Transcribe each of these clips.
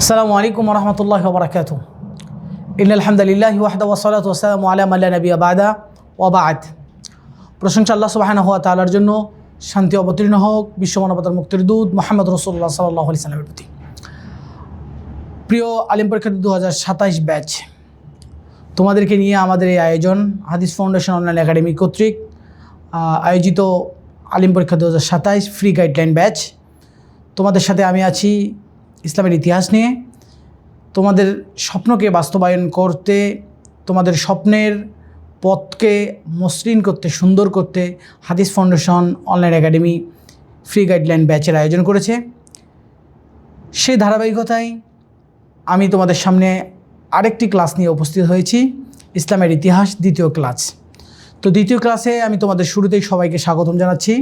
আসসালামু আলাইকুম ওয়া রাহমাতুল্লাহি ওয়া বারাকাতুহু। ইন্নাল হামদালিল্লাহি ওয়াহদাহু ওয়া সলাতু ওয়া সালামু আলা মান লা নাবিয়্যা বা'দা ওয়া বা'দ। প্রশংসা আল্লাহ সুবহানাহু ওয়া তাআলার জন্য, শান্তি অবতীর্ণ হোক বিশ্ব মানবতার মুক্তির দূত মুহাম্মদ রাসূলুল্লাহ সাল্লাল্লাহু আলাইহি সাল্লামের প্রতি। প্রিয় আলিম পরীক্ষার্থী 2027 ব্যাচ, তোমাদেরকে নিয়ে আমাদের এই আয়োজন হাদিস ফাউন্ডেশন অনলাইন একাডেমি কর্তৃক আয়োজিত আলিম পরীক্ষা 2027 ফ্রি গাইডলাইন ব্যাচ। তোমাদের সাথে আমি আছি ইসলামের ইতিহাস নিয়ে। তোমাদের স্বপ্নকে বাস্তবায়ন করতে, তোমাদের স্বপ্নের পথকে মসৃণ করতে, সুন্দর করতে হাদিস foundation online academy free guideline ব্যাচের আয়োজন করেছে। সেই ধারাবাহিকতায় আমি তোমাদের সামনে আরেকটি ক্লাস নিয়ে উপস্থিত হয়েছি, ইসলামের ইতিহাস দ্বিতীয় ক্লাস। তো দ্বিতীয় ক্লাসে আমি তোমাদের শুরুতেই সবাইকে স্বাগতম জানাচ্ছি।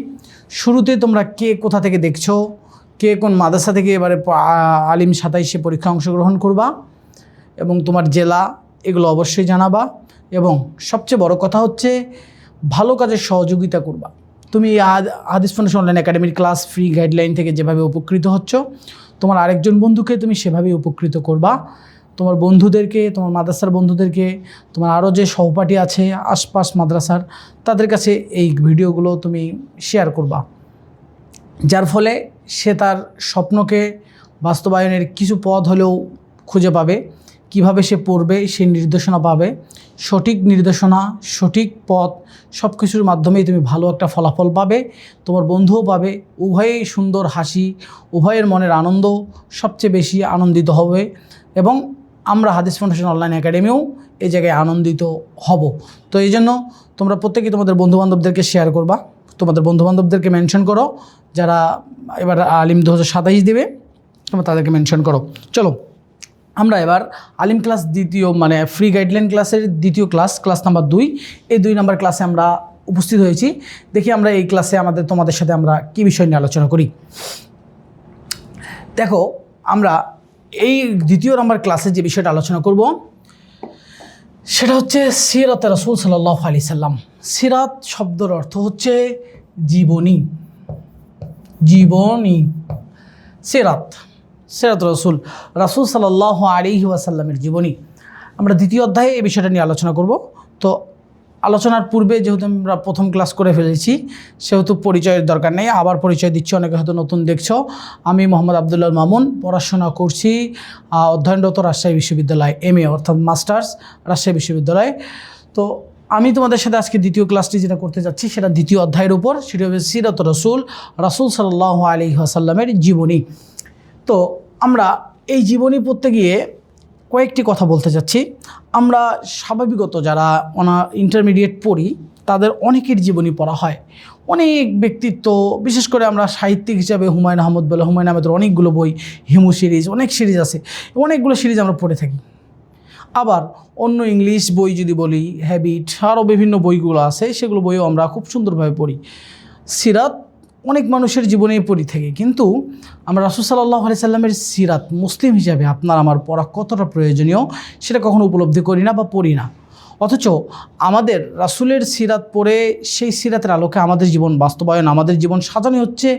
শুরুতে তোমরা কে কোথা থেকে দেখছো, কে কোন মাদ্রাসা থেকে এবারে আলিম 27 পরীক্ষা অংশগ্রহণ করবা এবং তোমার জেলা, এগুলো অবশ্যই জানাবা। এবং সবচেয়ে বড় কথা হচ্ছে ভালো কাজের সহযোগিতা করবা। তুমি হাদিস ফাউন্ডেশন অনলাইন একাডেমির ক্লাস ফ্রি গাইডলাইন থেকে যেভাবে উপকৃত হচ্ছ, তোমার আরেকজন বন্ধুকে তুমি সেভাবেই উপকৃত করবা। তোমার বন্ধুদেরকে, তোমার মাদ্রাসার বন্ধুদেরকে, তোমার আরও যে সহপাঠী আছে আশপাশ মাদ্রাসার, তাদের কাছে এই ভিডিওগুলো তুমি শেয়ার করবা, যার ফলে সে তার স্বপ্নকে বাস্তবায়নের কিছু পথ হলেও খুঁজে পাবে। কিভাবে সে পড়বে সেই নির্দেশনা পাবে, সঠিক নির্দেশনা, সঠিক পথ, সব কিছুর মাধ্যমেই তুমি ভালো একটা ফলাফল পাবে, তোমার বন্ধুও পাবে। উভয়েই সুন্দর হাসি, উভয়ের মনের আনন্দ সবচেয়ে বেশি আনন্দিত হবে এবং আমরা হাদিস ফাউন্ডেশন অনলাইন একাডেমিও এই জায়গায় আনন্দিত হব। তো এই জন্য তোমরা প্রত্যেকেই তোমাদের বন্ধুবান্ধবদেরকে শেয়ার করবা, তোমাদের বন্ধুবান্ধবদেরকে মেনশন করো, যারা এবার আলিম 2027 দেবে তোমরা তাদেরকে মেনশন করো। চলো আমরা এবার আলিম ক্লাস দ্বিতীয়, মানে ফ্রি গাইডলাইন ক্লাসের দ্বিতীয় ক্লাস, ক্লাস নাম্বার 2, এই 2 নম্বর ক্লাসে আমরা উপস্থিত হয়েছি। দেখি আমরা এই ক্লাসে তোমাদের সাথে আমরা কী বিষয় নিয়ে আলোচনা করি। দেখো, আমরা এই দ্বিতীয় নম্বর ক্লাসে যে বিষয়টা আলোচনা করব সেটা হচ্ছে সিরাত রাসূল সাল্লাল্লাহু আলাইহি সাল্লাম। সিরাত শব্দের অর্থ হচ্ছে জীবনী, জীবনী। সিরাত রাসূল সাল্লাল্লাহু আলাইহি ওয়াসাল্লামের জীবনী। আমরা দ্বিতীয় অধ্যায়ে এই বিষয়টা নিয়ে আলোচনা করব। তো আলোচনার পূর্বে যেহেতু আমরা প্রথম ক্লাস করে ফেলেছি, সেহেতু পরিচয়ের দরকার নেই, আবার পরিচয় দিচ্ছি। অনেকে হয়তো নতুন দেখছো। আমি মোহাম্মদ আবদুল্লাহ মামুন, পড়াশোনা করছি অধ্যয়নরত রাজশাহী বিশ্ববিদ্যালয়, MA অর্থাৎ মাস্টার্স রাজশাহী বিশ্ববিদ্যালয়। তো আমি তোমাদের সাথে আজকে দ্বিতীয় ক্লাসটি যেটা করতে যাচ্ছি সেটা দ্বিতীয় অধ্যায়ের উপর, সেটা হবে সিরাত রাসূল সাল্লাল্লাহু আলাইহি ওয়াসাল্লামের জীবনী। তো আমরা এই জীবনী পড়তে গিয়ে কয়েকটি কথা বলতে চাচ্ছি। আমরা স্বাভাবিকত যারা ইন্টারমিডিয়েট পড়ি তাদের অনেকের জীবনী পড়া হয়, অনেক ব্যক্তিত্ব, বিশেষ করে আমরা সাহিত্যিক হিসাবে হুমায়ুন আহমদ বলে, হুমায়ুন আহমেদের অনেকগুলো বই, হিমু সিরিজ, অনেক সিরিজ আছে, অনেকগুলো সিরিজ আমরা পড়ে থাকি। আবার অন্য ইংলিশ বই যদি বলি, হ্যাবিট, আরও বিভিন্ন বইগুলো আছে, সেগুলো বইও আমরা খুব সুন্দরভাবে পড়ি। সিরাত অনেক মানুষের জীবনেই পড়ি থাকি, কিন্তু আমরা রাসূল সাল্লাল্লাহু আলাইহি সাল্লামের সিরাত মুসলিম হিসাবে আপনার আমার পড়া কতটা প্রয়োজনীয় সেটা কখনো উপলব্ধি করি না বা পড়ি না। অথচ আমাদের রাসূলের সিরাত পড়ে সেই সিরাতের আলোকে আমাদের জীবন বাস্তবায়ন, আমাদের জীবন সাজানো হচ্ছে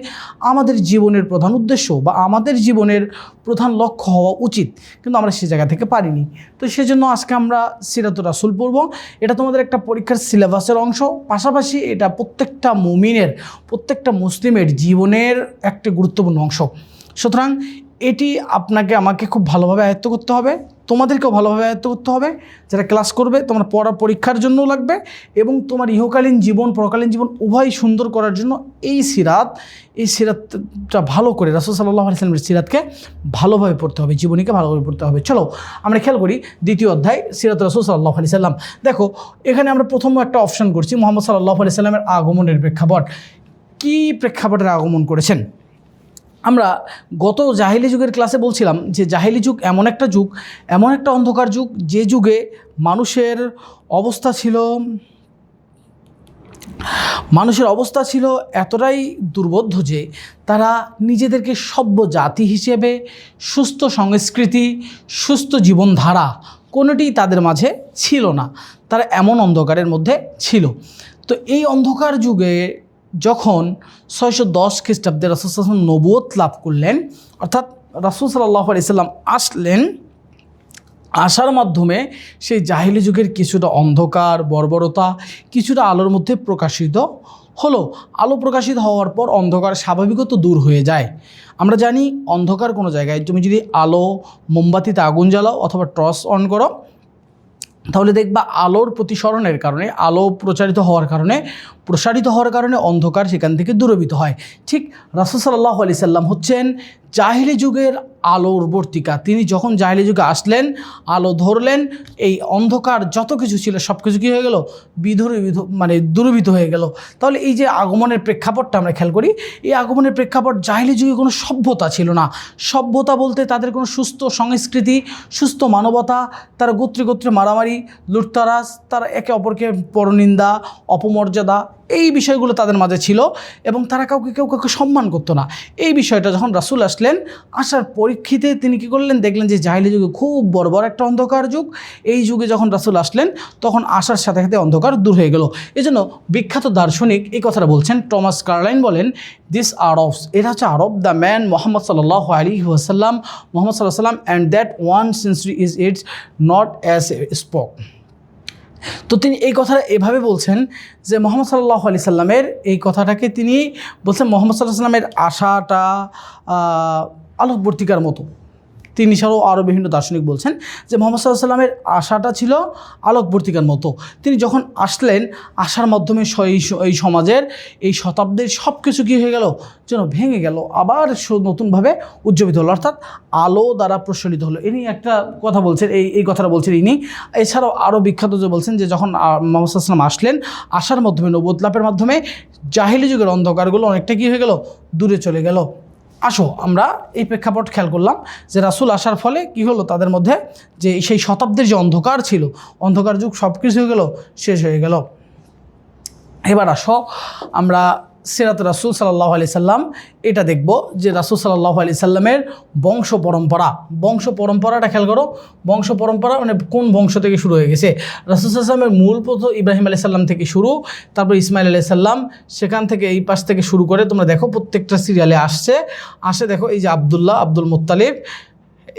আমাদের জীবনের প্রধান উদ্দেশ্য বা আমাদের জীবনের প্রধান লক্ষ্য হওয়া উচিত, কিন্তু আমরা সেই জায়গা থেকে পারিনি। তো সেজন্য আজকে আমরা সিরাতুর রাসূল পড়ব। এটা তোমাদের একটা পরীক্ষার সিলেবাসের অংশ, পাশাপাশি এটা প্রত্যেকটা মুমিনের, প্রত্যেকটা মুসলিমের জীবনের একটা গুরুত্বপূর্ণ অংশ। সুতরাং এটি আপনাকে আমাকে খুব ভালোভাবে আয়ত্ত করতে হবে, তোমাদেরকেও ভালোভাবে আয়ত্ত করতে হবে। যারা ক্লাস করবে তোমরা পরীক্ষার জন্যও লাগবে এবং তোমার ইহকালীন জীবন, পরকালীন জীবন উভয় সুন্দর করার জন্য এই সিরাতটা ভালো করে, রাসূল সাল্লাল্লাহু আলাইহি ওয়াসাল্লামের সিরাতকে ভালোভাবে পড়তে হবে, জীবনীকে ভালোভাবে পড়তে হবে। চলো আমরা খেয়াল করি দ্বিতীয় অধ্যায় সিরাত রাসূল সাল্লাল্লাহু আলাইহি সাল্লাম। দেখো, এখানে আমরা প্রথম একটা অপশন করছি মুহাম্মদ সাল্লাল্লাহু আলাইহি সাল্লামের আগমনের প্রেক্ষাপট। কী প্রেক্ষাপটের আগমন করেছেন? আমরা গত জাহেলি যুগের ক্লাসে বলছিলাম যে জাহেলি যুগ এমন একটা যুগ, এমন একটা অন্ধকার যুগ, যে যুগে মানুষের অবস্থা ছিল এতটাই দুর্বোধ্য যে তারা নিজেদেরকে সভ্য জাতি হিসেবে, সুস্থ সংস্কৃতি, সুস্থ জীবনধারা কোনোটিই তাদের মাঝে ছিল না। তারা এমন অন্ধকারের মধ্যে ছিল। তো এই অন্ধকার যুগে যখন 610 খ্রিস্টাব্দে রাসূল সাল্লাল্লাহু আলাইহি ওয়াসাল্লাম নবুয়ত লাভ করলেন, অর্থাৎ রাসূল সাল্লাল্লাহু আলাইহি সাল্লাম আসলেন, আসার মাধ্যমে সেই জাহিলি যুগের কিছুটা অন্ধকার বর্বরতা কিছুটা আলোর মধ্যে প্রকাশিত হলো। আলো প্রকাশিত হওয়ার পর অন্ধকার স্বাভাবিকত দূর হয়ে যায়। আমরা জানি অন্ধকার কোনো জায়গায় তুমি যদি আলো মোমবাতিতে আগুন জ্বালাও অথবা টর্চ অন করো, তাহলে দেখবা আলোর প্রতিসরণের কারণে, আলো প্রসারিত হওয়ার কারণে অন্ধকার সেখান থেকে দূরীভূত হয়। ঠিক রাসূল সাল্লাল্লাহু আলাইহি সাল্লাম হচ্ছেন জাহিলি যুগের আলোর বর্তিকা। তিনি যখন জাহিলি যুগে আসলেন, আলো ধরলেন, এই অন্ধকার যত কিছু ছিল সব কিছু কী হয়ে গেল, দূরীভূত হয়ে গেল। তাহলে এই যে আগমনের প্রেক্ষাপটটা আমরা খেয়াল করি, এই আগমনের প্রেক্ষাপট, জাহিলি যুগে কোনো সভ্যতা ছিল না। সভ্যতা বলতে তাদের কোনো সুস্থ সংস্কৃতি, সুস্থ মানবতা, তারা গোত্রে গোত্রে মারামারি, লুটতারাজ, তারা একে অপরকে পরনিন্দা, অপমর্যাদা, এই বিষয়গুলো তাদের মাঝে ছিল এবং তারা কেউ কাউকে সম্মান করতো না। এই বিষয়টা যখন রাসূল আসলেন, আসার পরীক্ষিতে তিনি কী করলেন, দেখলেন যে জাহিলি যুগে খুব বড় একটা অন্ধকার যুগ। এই যুগে যখন রাসূল আসলেন তখন আসার সাথে সাথে অন্ধকার দূর হয়ে গেল। এজন্য বিখ্যাত দার্শনিক এই কথাটা বলছেন, টমাস কার্লাইন বলেন, দিস আরবস, এটা হচ্ছে আরব, দ্য ম্যান মোহাম্মদ সাল্লাল্লাহু আলাইহি ওয়াসাল্লাম, মোহাম্মদ সাল্লাল্লাহু আলাইহি ওয়াসাল্লাম, and that one century is it's not as spoke. তো তিনি এই কথাটা এভাবে বলছেন যে মোহাম্মদ সাল্লাল্লাহু আলাইহি সাল্লামের এই কথাটাকে তিনি বলছেন, মোহাম্মদ সাল্লাল্লাহু আলাইহি সাল্লামের আশাটা আলোকবর্তিকার মতো। তিনি ছাড়াও আরও বিভিন্ন দার্শনিক বলছেন যে মোহাম্মদ সাল্লাল্লাহু আলাইহি সাল্লামের আশাটা ছিল আলোকবর্তিকার মতো। তিনি যখন আসলেন, আসার মাধ্যমে এই সমাজের এই শতাব্দীর সব কিছু কী হয়ে গেল, যেন ভেঙে গেল, আবার নতুনভাবে উজ্জীবিত হলো, অর্থাৎ আলো দ্বারা প্রচলিত হলো। ইনি একটা কথা বলছেন, এই কথাটা বলছেন ইনি। এছাড়াও আরও বিখ্যাত যে বলছেন যে যখন মোহাম্মদ সাল্লাল্লাহু আলাইহি সাল্লাম আসলেন, আসার মাধ্যমে নবুয়ত লাভের মাধ্যমে জাহিলি যুগের অন্ধকারগুলো অনেকটা কী হয়ে গেল, দূরে চলে গেল। আসো আমরা এই প্রেক্ষাপট খেয়াল করলাম যে রাসূল আসার ফলে কি হলো, তাদের মধ্যে যে সেই শতাব্দীর যে অন্ধকার ছিল, অন্ধকার যুগ সব কিছু হয়ে গেল, শেষ হয়ে গেল। এবার আসো আমরা সিরাত রাসূল সাল্লাল্লাহু আলাইহি সাল্লাম এটা দেখব যে রাসূল সাল্লাল্লাহু আলাইহি সাল্লামের বংশ পরম্পরাটা খেয়াল করো। বংশ পরম্পরা মানে কোন বংশ থেকে শুরু হয়ে গেছে। রাসূল সাল্লাল্লাহু আলাইহি সাল্লামের মূল প্রথম ইব্রাহিম আলাইহিস সাল্লাম থেকে শুরু, তারপর ইসমাইল আলাইহিস সাল্লাম, সেখান থেকে এই পাশ থেকে শুরু করে তোমরা দেখো প্রত্যেকটা সিরিয়ালে আসে দেখো এই যে আব্দুল্লাহ, আব্দুল মুত্তালিব,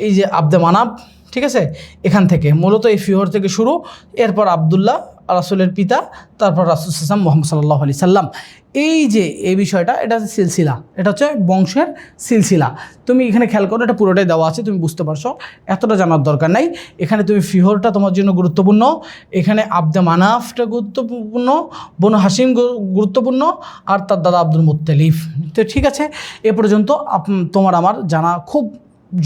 এই যে আব্দে মানাব, ঠিক আছে, এখান থেকে মূলত এই ফিওর থেকে শুরু, এরপর আব্দুল্লাহ রাসূলের পিতা, তারপর রাসূল সাল্লাল্লাহু আলাইহি ওয়াসাল্লাম মুহাম্মদ সাল্লাল্লাহু আলাইহি সাল্লাম। এই যে এই বিষয়টা, এটা হচ্ছে সিলসিলা, এটা হচ্ছে বংশের সিলসিলা। তুমি এখানে খেয়াল করো, এটা পুরোটাই দেওয়া আছে, তুমি বুঝতে পারছো, এতটা জানার দরকার নাই। এখানে তুমি ফিহরটা তোমার জন্য গুরুত্বপূর্ণ, এখানে আব্দে মানাফটা গুরুত্বপূর্ণ, বনু হাসিম গুরুত্বপূর্ণ, আর তার দাদা আব্দুল মুত্তালিব। তো ঠিক আছে, এ পর্যন্ত তোমার আমার জানা খুব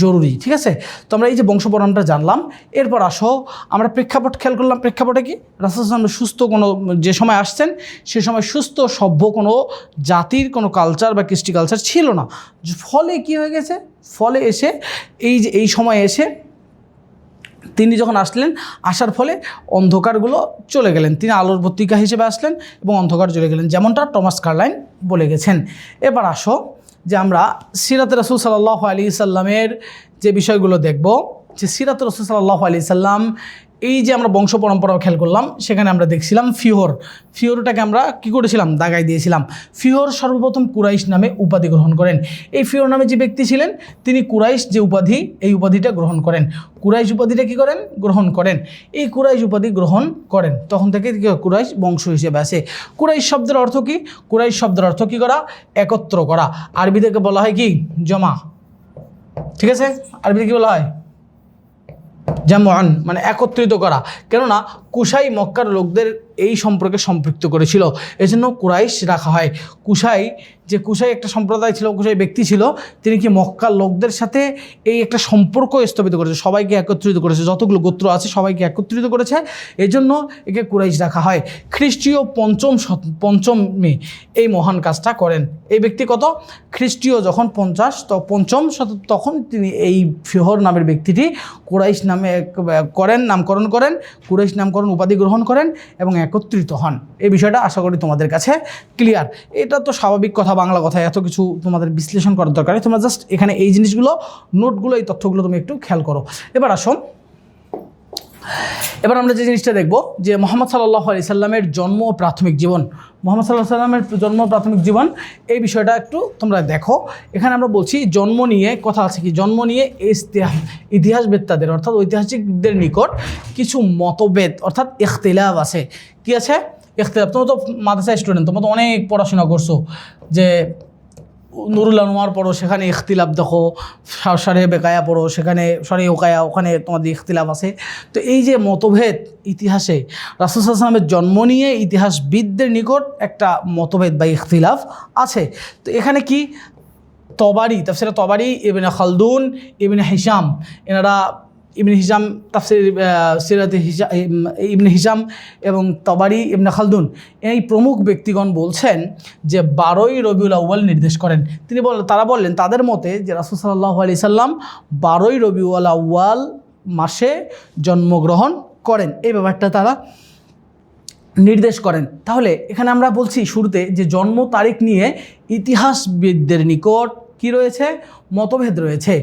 জরুরি, ঠিক আছে। তো আমরা এই যে বংশপরম্পরা জানলাম, এরপর আসো আমরা প্রেক্ষাপট খেয়াল করলাম। প্রেক্ষাপটে কি, রাসূল সাল্লাল্লাহু আলাইহি ওয়াসাল্লাম সুস্থ কোনো, যে সময় আসছেন সে সময় সুস্থ সভ্য কোনো জাতির কোনো কালচার বা কৃষ্টি কালচার ছিল না। ফলে কি হয়ে গেছে, ফলে এসে এই সময়ে এসে তিনি যখন আসলেন, আসার ফলে অন্ধকারগুলো চলে গেলেন, তিনি আলোর পত্রিকা হিসেবে আসলেন এবং অন্ধকার চলে গেলেন, যেমনটা টমাস কার্লাইন বলে গেছেন। এবার আসো যে আমরা সিরাতে রাসূল সাল্লাল্লাহু আলাইহি সাল্লামের যে বিষয়গুলো দেখব, যে সিরাতে রাসূল সাল্লাল্লাহু আলাইহি সাল্লাম এই যে আমরা বংশ পরম্পরা খেয়াল করলাম, সেখানে আমরা দেখছিলাম ফিওরটাকে আমরা কী করেছিলাম, দাগাই দিয়েছিলাম। ফিওর সর্বপ্রথম কুরাইশ নামে উপাধি গ্রহণ করেন। এই ফিওর নামে যে ব্যক্তি ছিলেন তিনি কুরাইশ যে উপাধি, এই উপাধিটা গ্রহণ করেন। কুরাইশ উপাধিটা কী করেন, গ্রহণ করেন। এই কুরাইশ উপাধি গ্রহণ করেন, তখন থেকে কুরাইশ বংশ হিসেবে আসে। কুরাইশ শব্দের অর্থ কী, কুরাইশ শব্দের অর্থ কী করা, একত্র করা। আরবি থেকে বলা হয় কি, জমা, ঠিক আছে, আরবিতে কী বলা হয়, জামআন, মানে একত্রিত করা। কেননা কুশাই মক্কার লোকদের এই সম্পর্কে সম্পৃক্ত করেছিল, এজন্য কুরাইশ রাখা হয়। কুশাই একটা সম্প্রদায় ছিল, কুশাই ব্যক্তি ছিল, তিনি কি মক্কার লোকদের সাথে এই একটা সম্পর্ক স্থাপিত করেছে, সবাইকে একত্রিত করেছে, যতগুলো গোত্র আছে সবাইকে একত্রিত করেছে, এজন্য একে কুরাইশ রাখা হয়। খ্রিস্টীয় পঞ্চমে এই মহান কাজটা করেন এই ব্যক্তি। কত, খ্রিস্টীয় যখন 50 তো পঞ্চম তখন তিনি এই ফিহর নামের ব্যক্তিটি কুরাইশ নামে নামকরণ করেন, কুরাইশ নামকরণ উপাধি গ্রহণ করেন এবং একত্রিত হন। এই বিষয়টা আশা করি তোমাদের কাছে ক্লিয়ার। এটা তো স্বাভাবিক কথা, বাংলা কথা, এত কিছু তোমাদের বিশ্লেষণ করার দরকার নেই। তোমরা জাস্ট এখানে এই জিনিসগুলো, নোটগুলো, এই তথ্যগুলো তুমি একটু খেয়াল করো। এবার আসো, এবার আমরা যে জিনিসটা দেখব যে মুহাম্মদ সাল্লাল্লাহু আলাইহি সাল্লামের জন্ম ও প্রাথমিক জীবন, মুহাম্মদ সাল্লাল্লাহু আলাইহি সাল্লামের জন্ম ও প্রাথমিক জীবন, এই বিষয়টা একটু তোমরা দেখো। এখানে আমরা বলছি জন্ম নিয়ে কথা আছে কি, জন্ম নিয়ে ইতিহাসবেত্তাদের অর্থাৎ ঐতিহাসিকদের নিকট কিছু মতভেদ অর্থাৎ ইখতিলাফ আছে। কি আছে? ইখতিলাফ। তোমরা তো মাদ্রাসা স্টুডেন্ট, তোমরা তো অনেক পড়াশোনা করছো, যে নুরুল আনোয়ার পড়ো, সেখানে ইখতিলাফ দেখো, সারে বেকায়া পড়ো, সেখানে সারে ওকায়া, ওখানে তোমাদের ইখতিলাফ আছে। তো এই যে মতভেদ ইতিহাসে, রাসূল সাল্লাল্লাহু আলাইহি ওয়াসাল্লামের জন্ম নিয়ে ইতিহাসবিদদের নিকট একটা মতভেদ বা ইখতিলাফ আছে। তো এখানে কি তবারি, তাফসিরে তবারি, ইবনে খালদুন, ইবনে হিশাম, এনারা ইবনে হিশাম তাফসির সিরাতে ইবনে হিশাম এবং তবারি, ইবনে খালদুন এই প্রমুখ ব্যক্তিগণ বলছেন যে 12ই রবিউল আউয়াল নির্দেশ করেন। তারা বললেন তাদের মতে যে রাসূল সাল্লাল্লাহু আলাইহি সাল্লাম 12ই রবিউল আউয়াল মাসে জন্মগ্রহণ করেন, এই ব্যাপারটা তারা নির্দেশ করেন। তাহলে এখানে আমরা বলছি শুরুতে যে জন্ম তারিখ নিয়ে ইতিহাসবিদদের নিকট কি রয়েছে? মতভেদ রয়েছে।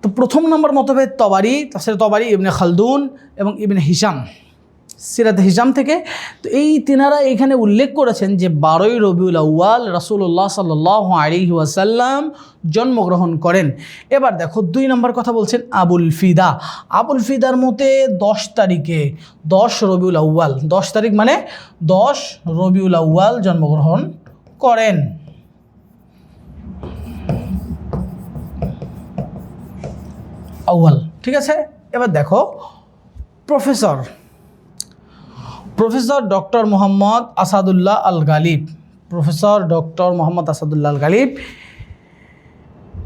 তো প্রথম নম্বর মতভেদ তবারি, তাফসিরে তবারি, ইবনে খালদুন এবং ইবনে হিশাম, সিরাতে হিশাম থেকে। তো এই তিনারা এখানে উল্লেখ করেছেন যে 12ই রবিউল আউয়াল রাসূলুল্লাহ সাল্লাল্লাহু আলাইহি ওয়াসাল্লাম জন্মগ্রহণ করেন। এবার দেখো 2 নম্বর কথা বলছেন আবুল ফিদা। আবুল ফিদার মতে 10 তারিখে, 10 রবিউল আউয়াল, 10 তারিখ মানে 10 রবিউল আউয়াল জন্মগ্রহণ করেন। আউয়াল, ঠিক আছে। এবার দেখো প্রফেসর ডক্টর মোহাম্মদ আসাদুল্লাহ আল গালিব, প্রফেসর ডক্টর মোহাম্মদ আসাদুল্লাহ আল গালিব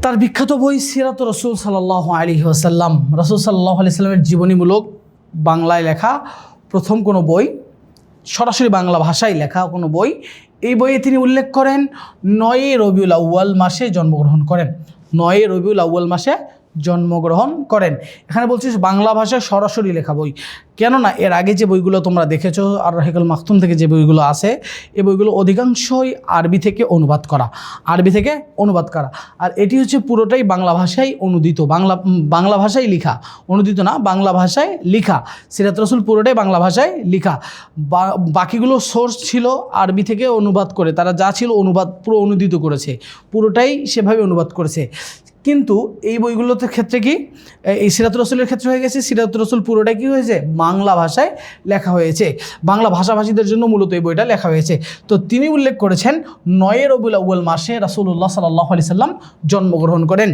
তার বিখ্যাত বই সিরাত রাসূল সাল্লাল্লাহু আলাইহি ওয়াসাল্লাম, রাসূল সাল্লাল্লাহু আলাইহি ওয়াসাল্লামের জীবনীমূলক বাংলায় লেখা প্রথম কোনো বই, সরাসরি বাংলা ভাষায় লেখা কোনো বই, এই বইয়ে তিনি উল্লেখ করেন 9ই রবিউল আউয়াল মাসে জন্মগ্রহণ করেন। 9ই রবিউল আউয়াল মাসে জন্মগ্রহণ করেন। এখানে বলছিস বাংলা ভাষায় সরাসরি লেখা বই, কেননা এর আগে যে বইগুলো তোমরা দেখেছো আর রাহিকুল মাখতুম থেকে যে বইগুলো আছে, এই বইগুলো অধিকাংশই আরবি থেকে অনুবাদ করা, আর এটি হচ্ছে পুরোটাই বাংলা ভাষায় অনুদিত, বাংলা ভাষায় লিখা, অনুদিত না, বাংলা ভাষায় লিখা। সিরাত রাসূল পুরোটাই বাংলা ভাষায় লিখা, বাকিগুলো সোর্স ছিল আরবি থেকে অনুবাদ করে, তারা যা ছিল অনুবাদ পুরো অনুদিত করেছে, পুরোটাই সেভাবে অনুবাদ করেছে। কিন্তু এই বইগুলোতে ক্ষেত্রে কি, এই সিরাত রাসূলের ক্ষেত্রে হয়ে গেছে, সিরাত রাসূল পুরোটাই কী হয়েছে? বাংলা ভাষায় লেখা হয়েছে, বাংলা ভাষাভাষীদের জন্য মূলত এই বইটা লেখা হয়েছে। তো তিনি উল্লেখ করেছেন 9ই রবিউল আউয়াল মাসে রাসূলুল্লাহ সাল্লাল্লাহু আলাইহি সাল্লাম জন্মগ্রহণ করেন।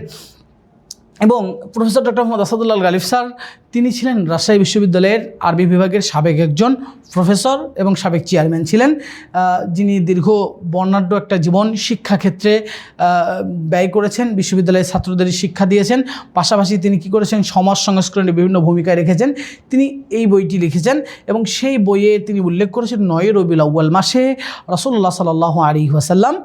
এবং প্রফেসর ডক্টর মোহাম্মদ আসাদুল্লাহ আল গালিব স্যার, তিনি ছিলেন রাজশাহী বিশ্ববিদ্যালয়ের আরবি বিভাগের সাবেক একজন প্রফেসর এবং সাবেক চেয়ারম্যান ছিলেন, যিনি দীর্ঘ বর্ণাঢ্য একটা জীবন শিক্ষাক্ষেত্রে ব্যয় করেছেন, বিশ্ববিদ্যালয়ের ছাত্রদের শিক্ষা দিয়েছেন, পাশাপাশি তিনি কী করেছেন? সমাজ সংস্করণে বিভিন্ন ভূমিকায় রেখেছেন। তিনি এই বইটি লিখেছেন এবং সেই বইয়ে তিনি উল্লেখ করেছেন 9ই রবিউল আউয়াল মাসে রাসূলুল্লাহ সাল্লাল্লাহু আলাইহি ওয়াসাল্লাম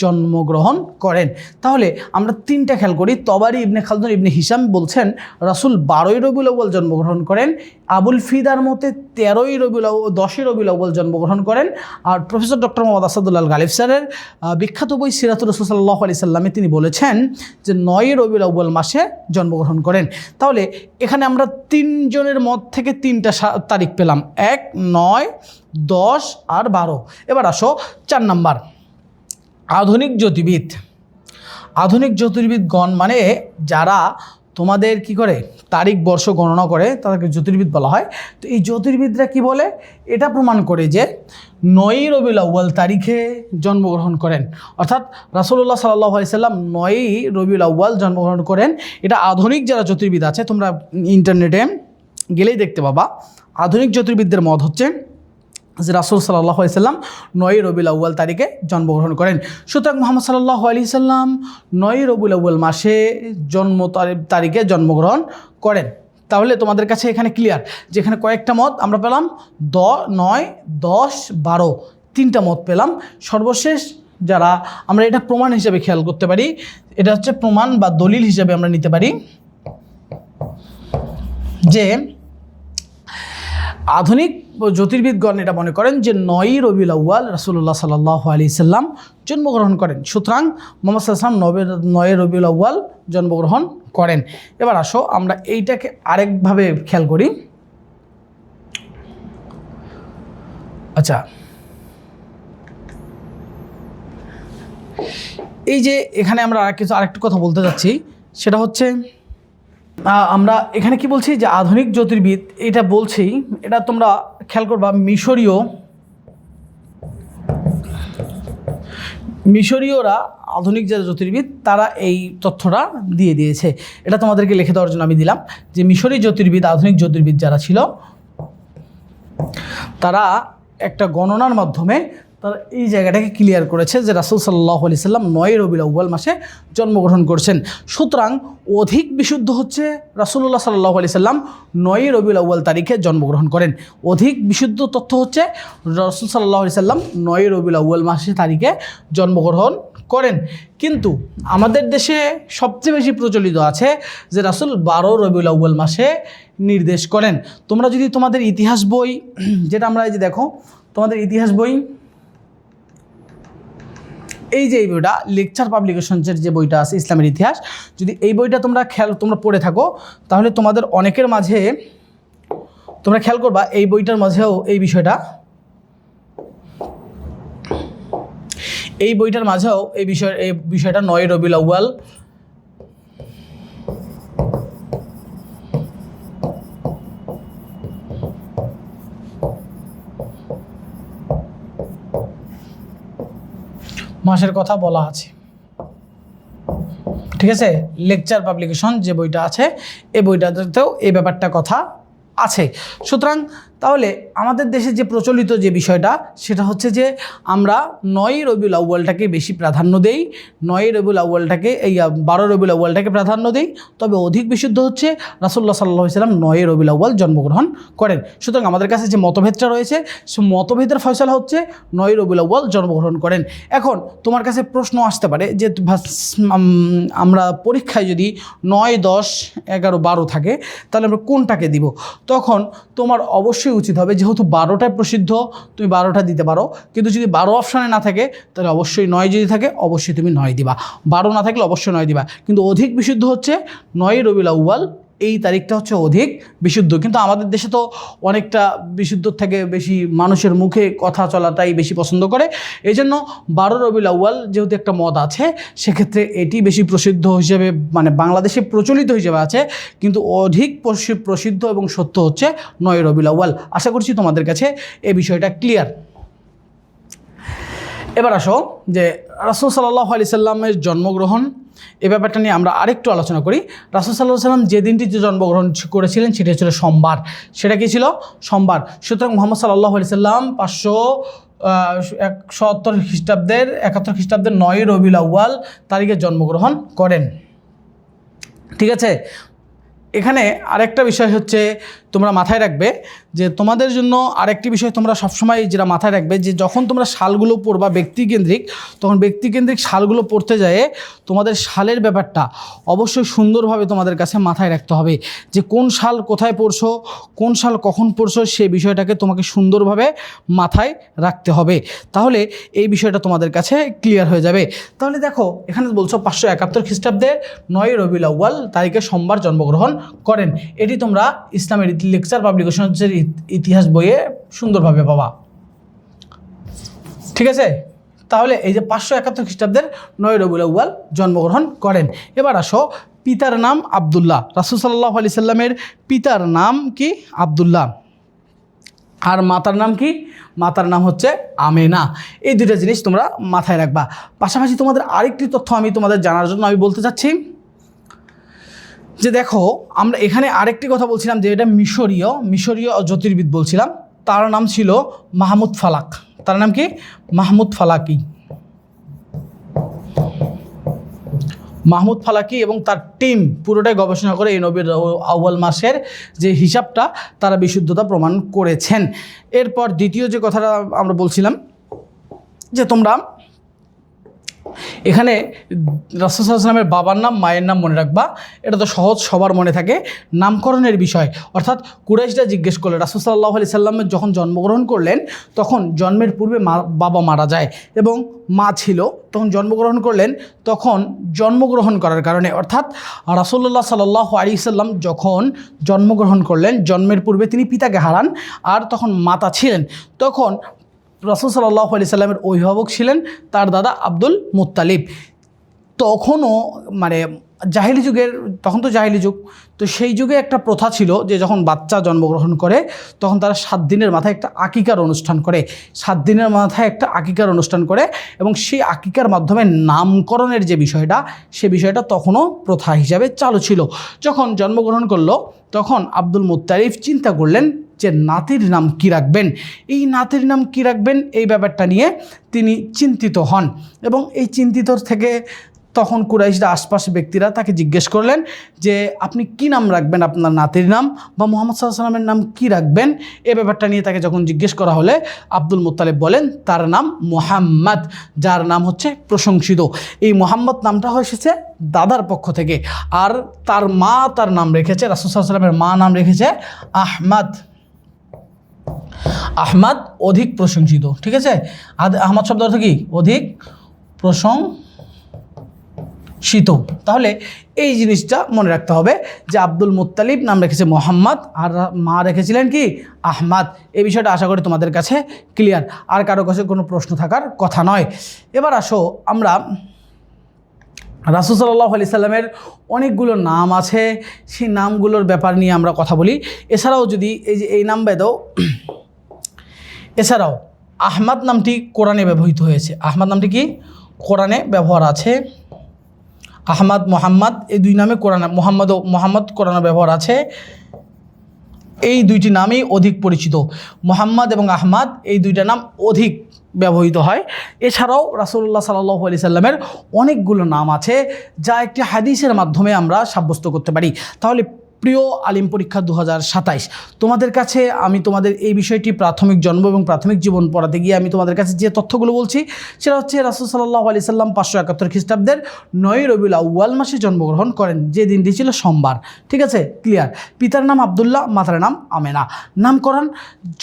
জন্মগ্রহণ করেন। তাহলে আমরা 3টা খেয়াল করি। তবারি, ইবনে খালদুন, ইবনে হিশাম বলছেন রাসূল 12ই রবিউল আউয়াল জন্মগ্রহণ করেন। আবুল ফিদার মতে 10ই রবিউল আউয়াল জন্মগ্রহণ করেন। আর প্রফেসর ডক্টর মোহাম্মদ আসাদুল্লাহ আল গালিব স্যারের বিখ্যাত বই সিরাতুর রাসূল সাল্লাল্লাহু আলাইহি সাল্লামে তিনি বলেছেন যে 9ই রবিউল আউয়াল মাসে জন্মগ্রহণ করেন। তাহলে এখানে আমরা 3 জনের মত থেকে 3টা তারিখ পেলাম, 1, 9, 10 আর 12। এবার আসো 4 নাম্বার, আধুনিক জ্যোতির্বিদগণ মানে যারা তোমাদের কি করে তারিখ বর্ষ গণনা করে, তাদেরকে জ্যোতির্বিদ বলা হয়। তো এই জ্যোতির্বিদরা কি বলে? এটা প্রমাণ করে যে 9ই রবিউল আউয়াল তারিখে জন্মগ্রহণ করেন, অর্থাৎ রাসূলুল্লাহ সাল্লাল্লাহু আলাইহি সাল্লাম 9ই রবিউল আউয়াল জন্মগ্রহণ করেন। এটা আধুনিক যারা জ্যোতির্বিদ আছে, তোমরা ইন্টারনেটে গেলেই দেখতে পাবা। আধুনিক জ্যোতির্বিদদের মত হচ্ছে যে রাসূল সাল্লাল্লাহু আলাইহি সাল্লাম 9ই রবিউল আউয়াল তারিখে জন্মগ্রহণ করেন। সুতরাং মুহাম্মদ সাল্লাল্লাহু আলাইহি সাল্লাম 9ই রবিউল আউয়াল মাসে তারিখে জন্মগ্রহণ করেন। তাহলে তোমাদের কাছে এখানে ক্লিয়ার, যেখানে কয়েকটা মত আমরা পেলাম, 9, 10, 12, 3টা মত পেলাম। সর্বশেষ যারা আমরা এটা প্রমাণ হিসেবে খেয়াল করতে পারি, এটা হচ্ছে প্রমাণ বা দলিল হিসেবে আমরা নিতে পারি যে আধুনিক জ্যোতির্বিদগণ এটা মনে করেন যে 9ই রবিউল আউয়াল রাসূলুল্লাহ সাল্লাল্লাহু আলাইহি সাল্লাম জন্মগ্রহণ করেন। সুতরাং মুহাম্মদ সাল্লাল্লাহু আলাইহি সাল্লাম 9ই রবিউল আউয়াল জন্মগ্রহণ করেন। এবার আসো আমরা এইটাকে আরেকভাবে খেয়াল করি। আচ্ছা, এই যে এখানে আমরা আরেকটু কথা বলতে যাচ্ছি, সেটা হচ্ছে আমরা এখানে কি বলছি যে আধুনিক জ্যোতির্বিদ, এটা বলছি, এটা তোমরা খেয়াল করবা, মিশরীয়রা আধুনিক যারা জ্যোতির্বিদ তারা এই তথ্যটা দিয়ে দিয়েছে। এটা তোমাদেরকে লিখে দেওয়ার জন্য আমি দিলাম যে মিশরী জ্যোতির্বিদ, আধুনিক জ্যোতির্বিদ যারা ছিল, তারা একটা গণনার মাধ্যমে তারা এই জায়গাটাকে ক্লিয়ার করেছে যে রাসূল সাল্লাল্লাহু আলাইহি সাল্লাম 9 রবিউল আউয়াল মাসে জন্মগ্রহণ করছেন। সুতরাং অধিক বিশুদ্ধ হচ্ছে রাসূলুল্লাহ সাল্লাল্লাহু আলাইহি সাল্লাম 9 রবিউল আউয়াল তারিখে জন্মগ্রহণ করেন। অধিক বিশুদ্ধ তথ্য হচ্ছে রাসূল সাল্লাল্লাহু আলাইহি সাল্লাম 9 রবিউল আউয়াল মাসে তারিখে জন্মগ্রহণ করেন। কিন্তু আমাদের দেশে সবচেয়ে বেশি প্রচলিত আছে যে রাসূল 12 রবিউল আউয়াল মাসে নির্দেশ করেন। তোমরা যদি তোমাদের ইতিহাস বই, যেটা আমরা এই যে দেখো তোমাদের ইতিহাস বই, এই যে এই বইটা লেকচার পাবলিকেশনসের যে বইটা আছে ইসলামের ইতিহাস, যদি এই বইটা তোমরা পড়ে থাকো, তাহলে তোমাদের অনেকের মাঝে তোমরা খেয়াল করবা এই বইটার মাঝেও এই বিষয়টা 9 রবিউল আউয়াল মাসের কথা বলা আছে। ঠিক আছে, লেকচার পাবলিকেশন যে বইটা আছে এই বইটাতেও এই ব্যাপারটা কথা আছে। সুতরাং তাহলে আমাদের দেশে যে প্রচলিত যে বিষয়টা সেটা হচ্ছে যে আমরা 9 রবিউল আউয়ালটাকে বেশি প্রাধান্য দেই, 9 রবিউল আউয়ালটাকে 12 রবিউল আউয়ালটাকে প্রাধান্য দেই। তবে অধিক বিশুদ্ধ হচ্ছে রাসূলুল্লাহ সাল্লাল্লাহু আলাইহি সাল্লাম 9 রবিউল আউয়াল জন্মগ্রহণ করেন। সুতরাং আমাদের কাছে যে মতভেদটা রয়েছে সে মতভেদের ফয়সালা হচ্ছে 9 রবিউল আউয়াল জন্মগ্রহণ করেন। এখন তোমার কাছে প্রশ্ন আসতে পারে যে আমরা পরীক্ষায় যদি 9, 10, 11, 12 থাকে তাহলে আমরা কোনটাকে দিব? তখন তোমার অবশ্যই উচিত হবে, যেহেতু 12টায় প্রসিদ্ধ, তুমি 12টা দিতে পারো। কিন্তু যদি 12 অপশানে না থাকে তাহলে অবশ্যই 9 যদি থাকে অবশ্যই তুমি 9 দিবা, 12 না থাকলে অবশ্যই 9 দিবা। কিন্তু অধিক বিশুদ্ধ হচ্ছে 9 রবিউল আউয়াল, এই তারিখটা হচ্ছে অধিক বিশুদ্ধ। কিন্তু আমাদের দেশে তো অনেকটা বিশুদ্ধ থেকে বেশি মানুষের মুখে কথা চলাটাই বেশি পছন্দ করে, এই জন্য 12 রবিউল আউয়াল যেহেতু একটা মত আছে, সেক্ষেত্রে এটি বেশি প্রসিদ্ধ হিসেবে, মানে বাংলাদেশে প্রচলিত হিসেবে আছে। কিন্তু অধিক প্রসিদ্ধ এবং সত্য হচ্ছে 9 রবিউল আউয়াল। আশা করছি তোমাদের কাছে এই বিষয়টা ক্লিয়ার। এবার আসো যে রাসূল সাল্লাল্লাহু আলাইহি সাল্লামের জন্মগ্রহণ, এই ব্যাপারটা নিয়ে আমরা আরেকটু আলোচনা করি। রাসূল সাল্লাল্লাহু আলাইহি সাল্লাম যে দিনটিতে জন্মগ্রহণ করেছিলেন সেটা ছিল সোমবার। সেটা কি ছিল? সোমবার। সুতরাং মুহাম্মদ সাল্লাল্লাহু আলাইহি সাল্লাম 571 খ্রিস্টাব্দের 9 রবিউল আউয়াল তারিখে জন্মগ্রহণ করেন। ঠিক আছে, এখানে আরেকটা বিষয় হচ্ছে তোমরা মাথায় রাখবে যে তোমাদের জন্য আরেকটি বিষয় তোমরা সবসময় যেটা মাথায় রাখবে যে যখন তোমরা সালগুলো পড়বা ব্যক্তিকেন্দ্রিক, তখন ব্যক্তিকেন্দ্রিক সালগুলো পড়তে যায় তোমাদের সালের ব্যাপারটা অবশ্যই সুন্দরভাবে তোমাদের কাছে মাথায় রাখতে হবে যে কোন সাল কোথায় পড়ছো, কোন সাল কখন পড়ছো, সেই বিষয়টাকে তোমাকে সুন্দরভাবে মাথায় রাখতে হবে। তাহলে এই বিষয়টা তোমাদের কাছে ক্লিয়ার হয়ে যাবে। তাহলে দেখো এখানে বলছো 571 খ্রিস্টাব্দের 9 রবিউল আউয়াল তারিখে সোমবার জন্মগ্রহণ করেন। এটি তোমরা ইসলামের লেকচার পাবলিকেশনের ইতিহাস বইয়ে সুন্দরভাবে পাবা। ঠিক আছে, তাহলে এই যে 571 খ্রিস্টাব্দের 9 রবিউল আউয়াল জন্মগ্রহণ করেন। এবার আসো, পিতার নাম আব্দুল্লাহ। রাসূল সাল্লাল্লাহু আলাইহি সাল্লামের পিতার নাম কি? আব্দুল্লাহ। আর মাতার নাম কি? মাতার নাম হচ্ছে আমেনা। এই দুটো জিনিস তোমরা মাথায় রাখবা। পাশাপাশি তোমাদের আরেকটি তথ্য আমি তোমাদের জানার জন্য আমি বলতে চাচ্ছি যে দেখো আমরা এখানে আরেকটি কথা বলছিলাম যে এটা মিশরীয় জ্যোতির্বিদ বলছিলাম, তার নাম ছিল মাহমুদ ফালাক। তার নাম কি? মাহমুদ ফালাকি এবং তার টিম পুরোটাই গবেষণা করে এই নবীর আউয়াল মাসের যে হিসাবটা তারা বিশুদ্ধতা প্রমাণ করেছেন। এরপর দ্বিতীয় যে কথাটা আমরা বলছিলাম যে তোমরা এখানে রাসূল সাল্লাল্লাহু আলাইহি ওয়াসাল্লামের বাবার নাম মায়ের নাম মনে রাখবা, এটা তো সহজ, সবার মনে থাকে। নামকরণের বিষয় অর্থাৎ কুরাইশরা জিজ্ঞেস করলে রাসূল সাল্লাল্লাহু আলাইহি ওয়াসাল্লাম যখন জন্মগ্রহণ করলেন তখন জন্মের পূর্বে বাবা মারা যায় এবং মা ছিল, তখন জন্মগ্রহণ করলেন। তখন জন্মগ্রহণ করার কারণে অর্থাৎ রাসূলুল্লাহ সাল্লাল্লাহু আলাইহি ওয়াসাল্লাম যখন জন্মগ্রহণ করলেন জন্মের পূর্বে তিনি পিতাকে হারান আর তখন মাতা ছিলেন। তখন রাসূল সাল্লাল্লাহু আলাইহি সাল্লামের অভিভাবক ছিলেন তার দাদা আব্দুল মুত্তালিব। তখনও মানে জাহিলি যুগের, তখন তো জাহিলি যুগ, তো সেই যুগে একটা প্রথা ছিল যে যখন বাচ্চা জন্মগ্রহণ করে তখন তারা 7 দিনের মাথায় একটা আকিকার অনুষ্ঠান করে, 7 দিনের মাথায় একটা আকিকার অনুষ্ঠান করে, এবং সেই আকিকার মাধ্যমে নামকরণের যে বিষয়টা, সে বিষয়টা তখনও প্রথা হিসাবে চালু ছিল। যখন জন্মগ্রহণ করলো তখন আব্দুল মুত্তালিব চিন্তা করলেন যে নাতির নাম কী রাখবেন, এই নাতির নাম কী রাখবেন এই ব্যাপারটা নিয়ে তিনি চিন্তিত হন। এবং এই চিন্তিত থেকে তখন কুরাইশরা আশপাশ ব্যক্তিরা তাকে জিজ্ঞেস করলেন যে আপনি কি নাম রাখবেন আপনার নাতির নাম, বা মুহাম্মদ সাল্লাল্লাহু আলাইহি সাল্লামের নাম কী রাখবেন, এ ব্যাপারটা নিয়ে তাকে যখন জিজ্ঞেস করা হলে আব্দুল মুত্তালিব বলেন তার নাম মুহাম্মদ, যার নাম হচ্ছে প্রশংসিত। এই মুহাম্মদ নামটা এসেছে দাদার পক্ষ থেকে, আর তার মা তার নাম রেখেছে, রাসূল সাল্লাল্লাহু আলাইহি সাল্লামের মা নাম রেখেছে আহমদ। আহমদ অধিক প্রশংসিত, ঠিক আছে। আহমদ শব্দ অর্থ কি? অধিক প্রশংসিত। তাহলে এই জিনিসটা মনে রাখতে হবে যে আব্দুল মুত্তালিব নাম রেখেছে মোহাম্মদ আর মা রেখেছিলেন কি? আহমদ। এই বিষয়টা আশা করি তোমাদের কাছে ক্লিয়ার, আর কারো কাছে কোনো প্রশ্ন থাকার কথা নয়। এবার আসো আমরা রাসূল সাল্লাল্লাহু আলাইহি সাল্লামের অনেকগুলো নাম আছে, সেই নামগুলোর ব্যাপার নিয়ে আমরা কথা বলি। এছাড়াও যদি এই যে এই নাম বেদও, এছাড়াও আহমদ নামটি কোরআনে ব্যবহৃত হয়েছে। আহমদ নামটি কি? কোরআনে ব্যবহার আছে। আহমদ, মোহাম্মদ এই দুই নামে কোরআনে, মোহাম্মদ কোরআনে ব্যবহার আছে। এই দুইটি নামই অধিক পরিচিত। মোহাম্মদ এবং আহমদ এই দুইটা নাম অধিক ব্যবহৃত হয়। এছাড়াও রাসূলুল্লাহ সাল্লাল্লাহু আলাইহি সাল্লামের অনেকগুলো নাম আছে যা একটি হাদিসের মাধ্যমে আমরা সাব্যস্ত করতে পারি। তাহলে প্রিয় আলিম পরীক্ষা 2027, তোমাদের কাছে আমি তোমাদের এই বিষয়টি প্রাথমিক জন্ম এবং প্রাথমিক জীবন পড়াতে গিয়ে আমি তোমাদের কাছে যে তথ্যগুলো বলছি সেটা হচ্ছে রাসূল সাল্লাল্লাহু আলাইহি সাল্লাম 571 খ্রিস্টাব্দের 9 রবিউল আউয়াল মাসে জন্মগ্রহণ করেন, যে দিনটি ছিল সোমবার, ঠিক আছে, ক্লিয়ার। পিতার নাম আব্দুল্লাহ, মাতার নাম আমেনা। নামকরণ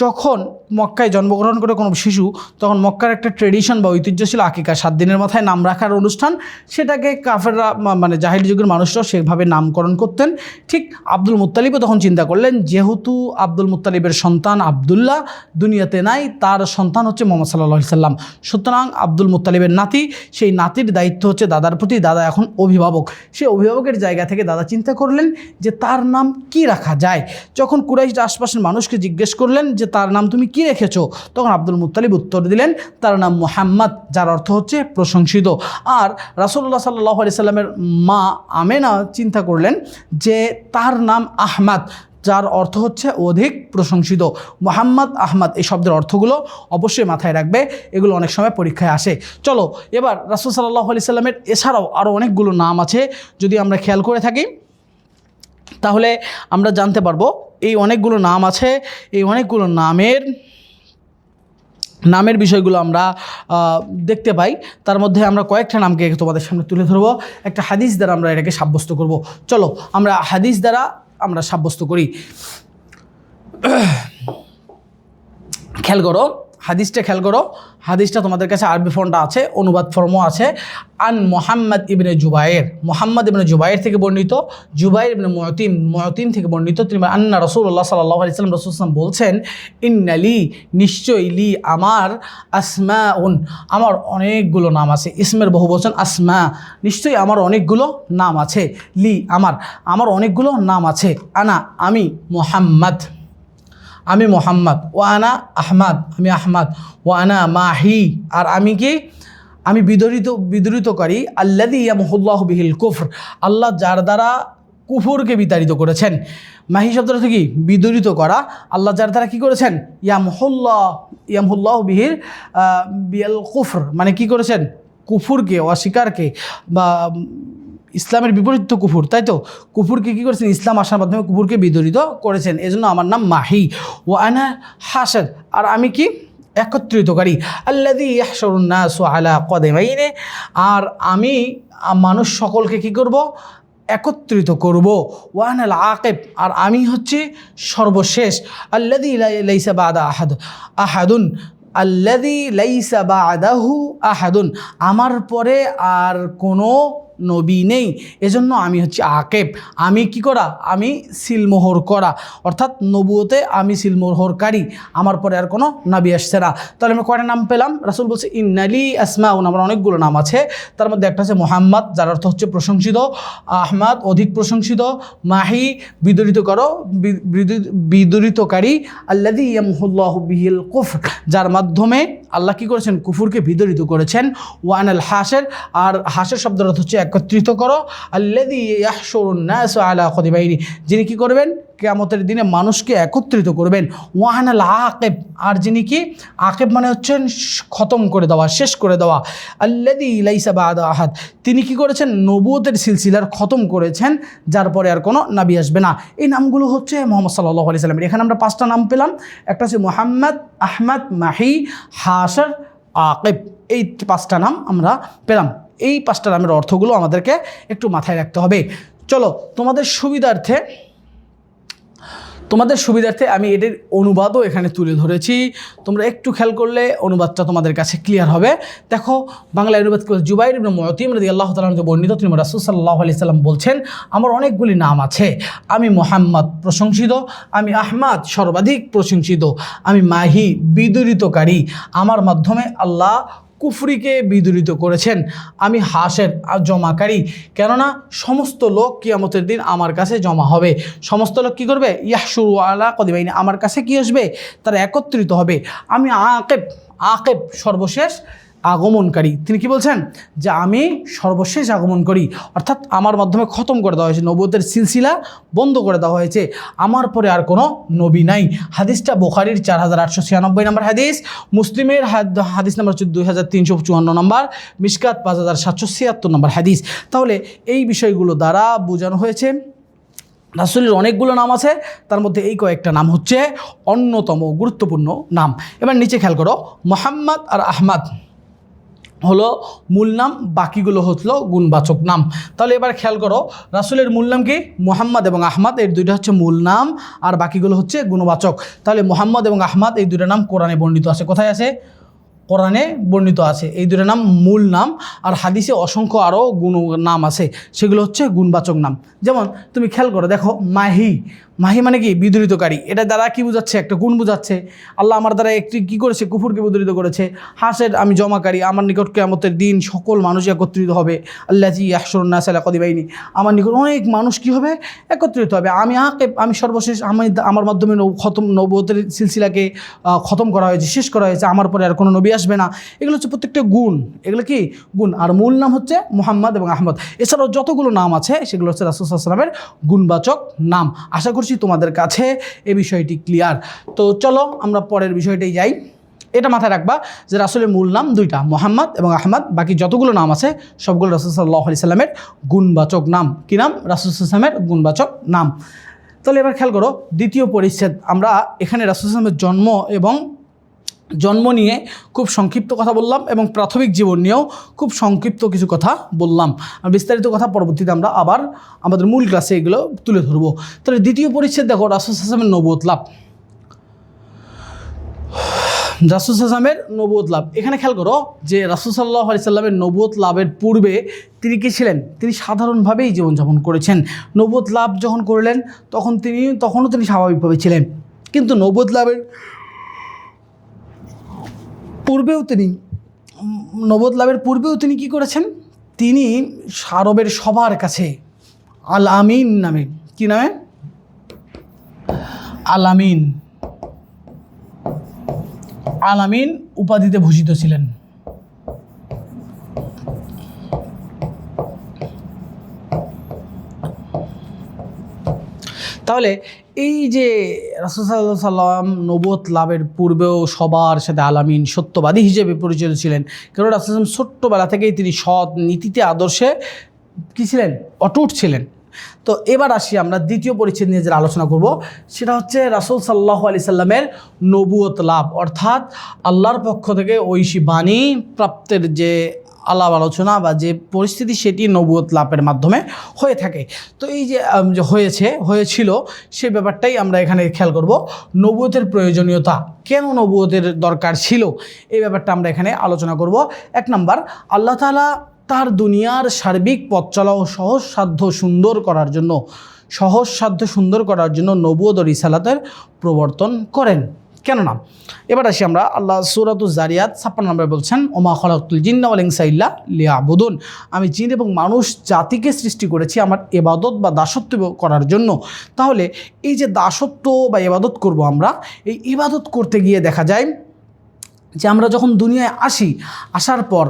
যখন মক্কায় জন্মগ্রহণ করে কোনো শিশু, তখন মক্কার একটা ট্রেডিশন বা ঐতিহ্য ছিল আকিকা, 7 দিনের মাথায় নাম রাখার অনুষ্ঠান। সেটাকে কাফেররা মানে জাহিলি যুগের মানুষরাও সেভাবে নামকরণ করতেন। ঠিক আব্দুল মুত্তালিবও তখন চিন্তা করলেন যেহেতু আব্দুল মুত্তালিবের সন্তান আব্দুল্লাহ দুনিয়াতে নাই, তার সন্তান হচ্ছে মুহাম্মদ সাল্লাল্লাহু আলাইহি সাল্লাম, সুতরাং আব্দুল মুত্তালিবের নাতি, সেই নাতির দায়িত্ব হচ্ছে দাদার প্রতি। দাদা এখন অভিভাবক, সেই অভিভাবকের জায়গা থেকে দাদা চিন্তা করলেন যে তার নাম কি রাখা যায়। যখন কুরাইশ আশপাশের মানুষকে জিজ্ঞেস করলেন যে তার নাম তুমি কি রেখেছো, তখন আব্দুল মুত্তালিব উত্তর দিলেন তার নাম মুহাম্মদ, যার অর্থ হচ্ছে প্রশংসিত। আর রাসূলুল্লাহ সাল্লাল্লাহু আলাইহি সাল্লামের মা আমেনা চিন্তা করলেন যে তার নাম আহমদ, যার অর্থ হচ্ছে অধিক প্রশংসিত। মুহাম্মদ, আহমদ এই শব্দের অর্থগুলো অবশ্যই মাথায় রাখবে, এগুলো অনেক সময় পরীক্ষায় আসে। চলো এবার রাসূল সাল্লাল্লাহু আলাইহি সাল্লামের এছাড়াও আরও অনেকগুলো নাম আছে, যদি আমরা খেয়াল করে থাকি তাহলে আমরা জানতে পারবো এই অনেকগুলো নাম আছে। এই অনেকগুলো নামের বিষয়গুলো আমরা দেখতে পাই। তার মধ্যে আমরা কয়েকটা নামকে তোমাদের সামনে তুলে ধরবো, একটা হাদিস দ্বারা আমরা এটাকে সাব্যস্ত করব। চলো আমরা হাদিস দ্বারা আমরা সাব্যস্ত করি। খেয়াল করো হাদিসটা তোমাদের কাছে আরবি ফর্মটা আছে, অনুবাদ ফর্মও আছে। আন মুহাম্মদ ইবনে জুবায়ের, মুহাম্মদ ইবনে জুবায়ের থেকে বর্ণিত, জুবায়ের ইবনে মুয়তিম থেকে বর্ণিত। তিনি আন্না রাসূলুল্লাহ সাল্লাল্লাহু আলাইহি ওয়াসাল্লাম, রাসূল সাল্লাল্লাহু বলছেন ইন্নালি, নিশ্চয়ই, লি আমার, আসমাউন আমার অনেকগুলো নাম আছে। ইসমের বহুবচন আসমা, নিশ্চয়ই আমার অনেকগুলো নাম আছে। লি আমার অনেকগুলো নাম আছে। আনা আমি মুহাম্মদ, আমি মোহাম্মদ। ও আনা আহমদ, আমি আহমদ। ও আনা মাহি, আর আমি কি? আমি বিদরিতকারী। আল্লাযী ইয়ামহুল্লাহু বিহিল কুফর, আল্লাহ যার দ্বারা কুফরকে বিতাড়িত করেছেন। মাহি শব্দটা কি? বিদরিত করা। আল্লাহ যার দ্বারা কি করেছেন? ইয়ামহুল্লাহু বিল কুফর, মানে কি করেছেন? কুফরকে, অস্বীকারকে, বা ইসলামের বিপরীত তো কুফুর, তাই তো? কুফুরকে কী করেছেন? ইসলাম আসার মাধ্যমে কুফুরকে বিদরিত করেছেন, এজন্য আমার নাম মাহি। ও আনা হাসার, আর আমি কি? একত্রিতকারী। আল্লাযী ইয়াহশুরুন নাসু আলা কদামাইনি, আর আমি মানুষ সকলকে কি করব? একত্রিত করব। ওয়ানাল আকিব, আর আমি হচ্ছে সর্বশেষ। আল্লাযী লাইসা বাদা আহাদুন, আল্লাযী লাইসা বাদাহু আহাদুন, আমার পরে আর কোনো নবী নেই, এজন্য আমি হচ্ছে আকেব, আমি কি করা, আমি সিলমোহর করা, অর্থাৎ নবুয়তে আমি সিলমোহরকারী, আমার পরে আর কোনো নবী আসছে না। তাহলে আমরা কয়টা নাম পেলাম? রাসূল বলছে ইন্নালি আসমাউন, আমার অনেকগুলো নাম আছে, তার মধ্যে একটা হচ্ছে মুহাম্মদ, যার অর্থ হচ্ছে প্রশংসিত, আহমদ অধিক প্রশংসিত, মাহি বিদরিত করো বিদরিতকারী, আল্লাযী ইয়ামহুল্লাহু বিহিল কুফর, যার মাধ্যমে আল্লাহ কি করেছেন, কুফুরকে বিদরিত করেছেন, ওয়ানাল হাসের, আর হাসের শব্দের অর্থ হচ্ছে একত্রিত করো, আল্লাযী ইয়াহশুরুন নাস আলা কদিবাইনি, যিনি কি করবেন, কিয়ামতের দিনে মানুষকে একত্রিত করবেন, ওয়ানাল আকিব, আর যিনি কি, আকিব মানে হচ্ছেন খতম করে দেওয়া, শেষ করে দেওয়া, আল্লাযী লাইসা বা'দা আহাদ, তিনি কি করেছেন, নবুয়তের সিলসিলার খতম করেছেন, যার পরে আর কোনো নবী আসবে না। এই নামগুলো হচ্ছে মুহাম্মদ সাল্লাল্লাহু আলাইহি সাল্লামের। এখানে আমরা 5টা নাম পেলাম, একটা হচ্ছে মুহাম্মদ, আহমদ, মাহি, হাসর, আকিব, এই 5টা নাম আমরা পেলাম। এই 5টা নামের অর্থগুলো আমাদেরকে একটু মাথায় রাখতে হবে। চলো তোমাদের সুবিধার্থে আমি এটির অনুবাদও এখানে তুলে ধরেছি, তোমরা একটু খেয়াল করলে অনুবাদটা তোমাদের কাছে ক্লিয়ার হবে। দেখো বাংলায় অনুবাদ করে জুবাইর ইবনে মুতিম রাদিয়াল্লাহু তাআলা আনহু বর্ণিত, তিনি রাসূল সাল্লাল্লাহু আলাইহি সাল্লাম বলছেন, আমার অনেকগুলি নাম আছে, আমি মুহাম্মদ প্রশংসিত, আমি আহমদ সর্বাধিক প্রশংসিত, আমি মাহি বিদরিতকারী, আমার মাধ্যমে আল্লাহ কুফরিকে বিদরিত করেছেন, আমি হাসের জমাকারী, কেননা সমস্ত লোক কিয়ামতের দিন আমার কাছে জমা হবে, সমস্ত লোক কী করবে, ইয়াহশুরু আলা কদিবাইনি, আমার কাছে কি আসবে, তারা একত্রিত হবে, আমি আকেব সর্বশেষ আগমনকারী। তিনি কি বলছেন, যে আমি সর্বশেষ আগমন করি, অর্থাৎ আমার মাধ্যমে খতম করে দেওয়া হয়েছে, নবুয়তের সিলসিলা বন্ধ করে দেওয়া হয়েছে, আমার পরে আর কোনো নবী নাই। হাদিসটা বুখারীর 4896 নম্বর হাদিস, মুসলিমের হাদিস নাম্বার হচ্ছে 2354 নম্বর, মিশকাত 5776 নম্বর হাদিস। তাহলে এই বিষয়গুলো দ্বারা বোঝানো হয়েছে রাসূলের অনেকগুলো নাম আছে, তার মধ্যে এই কয়েকটা নাম হচ্ছে অন্যতম গুরুত্বপূর্ণ নাম। এবার নিচে খেয়াল করো, মুহাম্মদ আর আহমদ হলো মূল নাম, বাকিগুলো হলো গুণবাচক নাম। তাহলে এবার খেয়াল করো, রাসূলের মূল নাম কি, মুহাম্মদ এবং আহমদ, এই দুইটা হচ্ছে মূল নাম, আর বাকিগুলো হচ্ছে গুণবাচক। তাহলে মুহাম্মদ এবং আহমদ এই দুইটা নাম কোরআনে বর্ণিত আছে। কোথায় আছে? কোরআনে বর্ণিত আছে। এই দুটো নাম মূল নাম, আর হাদিসে অসংখ্য আরও নাম আছে, সেগুলো হচ্ছে গুণবাচক নাম। যেমন তুমি খেয়াল করো, দেখো মাহি, মাহি মানে কি, বিদরিতকারী, এটা দ্বারা কি বোঝাচ্ছে, একটা গুণ বোঝাচ্ছে, আল্লাহ আমার দ্বারা একটি কী করেছে, কুফুরকে বিদরিত করেছে। হাসের, আমি জমাকারী, আমার নিকট কিয়ামতের দিন সকল মানুষ একত্রিত হবে, আল্লাযী ইয়াহশুরুন নাস আলা কদিবাইনি, আমার নিকট অনেক মানুষ কি হবে, একত্রিত হবে। আমি আকিব, আমি সর্বশেষ, আমার মাধ্যমে নবুয়তের সিলসিলাকে খতম করা হয়েছে, শেষ করা হয়েছে, আমার পরে আর কোনো নবী আসবে না। এগুলো হচ্ছে প্রত্যেকটা গুণ, এগুলো কি গুণ, আর মূল নাম হচ্ছে মুহাম্মদ এবং আহমদ। এছাড়াও যতগুলো নাম আছে সেগুলো হচ্ছে রাসূল সাল্লাল্লাহু আলাইহি ওয়াসাল্লামের গুণবাচক নাম। আশা করছি তোমাদের কাছে এই বিষয়টি ক্লিয়ার। তো চলো আমরা পরের বিষয়টাই যাই। এটা মাথায় রাখবা যে রাসূলের মূল নাম দুইটা, মুহাম্মদ এবং আহমদ, বাকি যতগুলো নাম আছে সবগুলো রাসূল সাল্লাল্লাহু আলাইহি ওয়াসাল্লামের গুণবাচক নাম। কি নাম? রাসূল সাল্লাল্লাহু আলাইহি ওয়াসাল্লামের গুণবাচক নাম। তাহলে এবার খেয়াল করো, দ্বিতীয় পরিচ্ছেদ, আমরা এখানে রাসূল সাল্লাল্লাহু আলাইহি ওয়াসাল্লামের জন্ম নিয়ে খুব সংক্ষিপ্ত কথা বললাম, এবং প্রাথমিক জীবন নিয়েও খুব সংক্ষিপ্ত কিছু কথা বললাম। আর বিস্তারিত কথা পরবর্তীতে আমরা আবার আমাদের মূল ক্লাসে এগুলো তুলে ধরবো। তাহলে দ্বিতীয় পরিচ্ছেদ দেখো, রাসূল সাল্লাল্লাহু আলাইহি ওয়াসাল্লামের নবুয়ত লাভ। রাসূল সাল্লাল্লাহু আলাইহি ওয়াসাল্লামের নবুয়ত লাভ, এখানে খেয়াল করো যে রাসূল সাল্লাল্লাহু আলাইহি ওয়াসাল্লামের নবুয়ত লাভের পূর্বে তিনি কি ছিলেন? তিনি সাধারণভাবেই জীবনযাপন করেছেন। নবুয়ত লাভ যখন করলেন তখনও তিনি স্বাভাবিকভাবে ছিলেন, কিন্তু নবুয়ত লাভের পূর্বেও তিনি কি করেছেন? তিনি আরবের সবার কাছে আল আমিন নামে, কি নামে? আল আমিন উপাধিতে ভূষিত ছিলেন। তাহলে এই যে রাসূল সাল্লাল্লাহু আলাইহি ওয়াসাল্লাম নবুয়ত লাভের পূর্বেও সবার সাথে আলামিন সত্যবাদী হিসেবে পরিচিত ছিলেন, কারণ রাসূল সাল্লাল্লাহু আলাইহি ওয়াসাল্লাম ছোট্টবেলা থেকেই তিনি সৎ নীতিতে আদর্শে কী ছিলেন? অটুট ছিলেন। তো এবার আসি আমরা দ্বিতীয় পরিচ্ছেদ নিয়ে যে আলোচনা করব, সেটা হচ্ছে রাসূল সাল্লাল্লাহু আলাইহি সাল্লামের নবুয়ত লাভ, অর্থাৎ আল্লাহর পক্ষ থেকে ঐশী বাণী প্রাপ্তের যে আলাপ আলোচনা বা যে পরিস্থিতি, সেটি নবুয়ত লাভের মাধ্যমে হয়ে থাকে। তো এই যে হয়েছিল সে ব্যাপারটাই আমরা এখানে খেয়াল করব। নবুয়তের প্রয়োজনীয়তা, কেন নবুয়তের দরকার ছিল, এই ব্যাপারটা আমরা এখানে আলোচনা করব। 1 নাম্বার, আল্লাহ তাআলা তার দুনিয়ার সার্বিক পথ চলা ও সহজসাধ্য সুন্দর করার জন্য নবুয়ত ও রিসালাতের প্রবর্তন করেন। কেননা এবার আসি আমরা, আল্লাহ সূরাতুজ জারিয়াত 56 নম্বরে বলছেন, ওমা খলাকতুল জিন্না ওয়াল ইনসা ইল্লা লিয়াবুদুন, আমি জিন এবং মানুষ জাতিকে সৃষ্টি করেছি আমার ইবাদত বা দাসত্ব করার জন্য। তাহলে এই যে দাসত্ব বা ইবাদত করব, আমরা এই ইবাদত করতে গিয়ে দেখা যায় যে আমরা যখন দুনিয়ায় আসার পর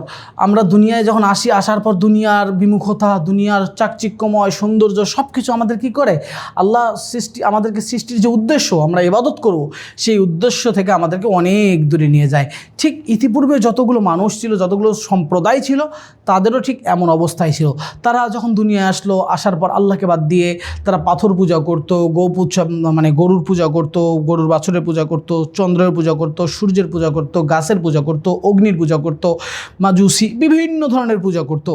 আসার পর দুনিয়ার বিমুখতা, দুনিয়ার চাকচিক্যময় সৌন্দর্য সব কিছু আমাদের কি করে, আল্লাহ আমাদেরকে সৃষ্টির যে উদ্দেশ্য আমরা ইবাদত করব, সেই উদ্দেশ্য থেকে আমাদেরকে অনেক দূরে নিয়ে যায়। ঠিক ইতিপূর্বে যতগুলো মানুষ ছিল, যতগুলো সম্প্রদায় ছিল, তাদেরও ঠিক এমন অবস্থায় ছিল। তারা যখন দুনিয়ায় আসার পর আল্লাহকে বাদ দিয়ে তারা পাথর পূজা করতো, গরুর পূজা করতো, গরুর বাছুরের পূজা করতো, চন্দ্রের পূজা করতো, সূর্যের পূজা করতো, গাছের পূজা করত, অগ্নির পূজা করত, মাজুসি বিভিন্ন ধরনের পূজা করত।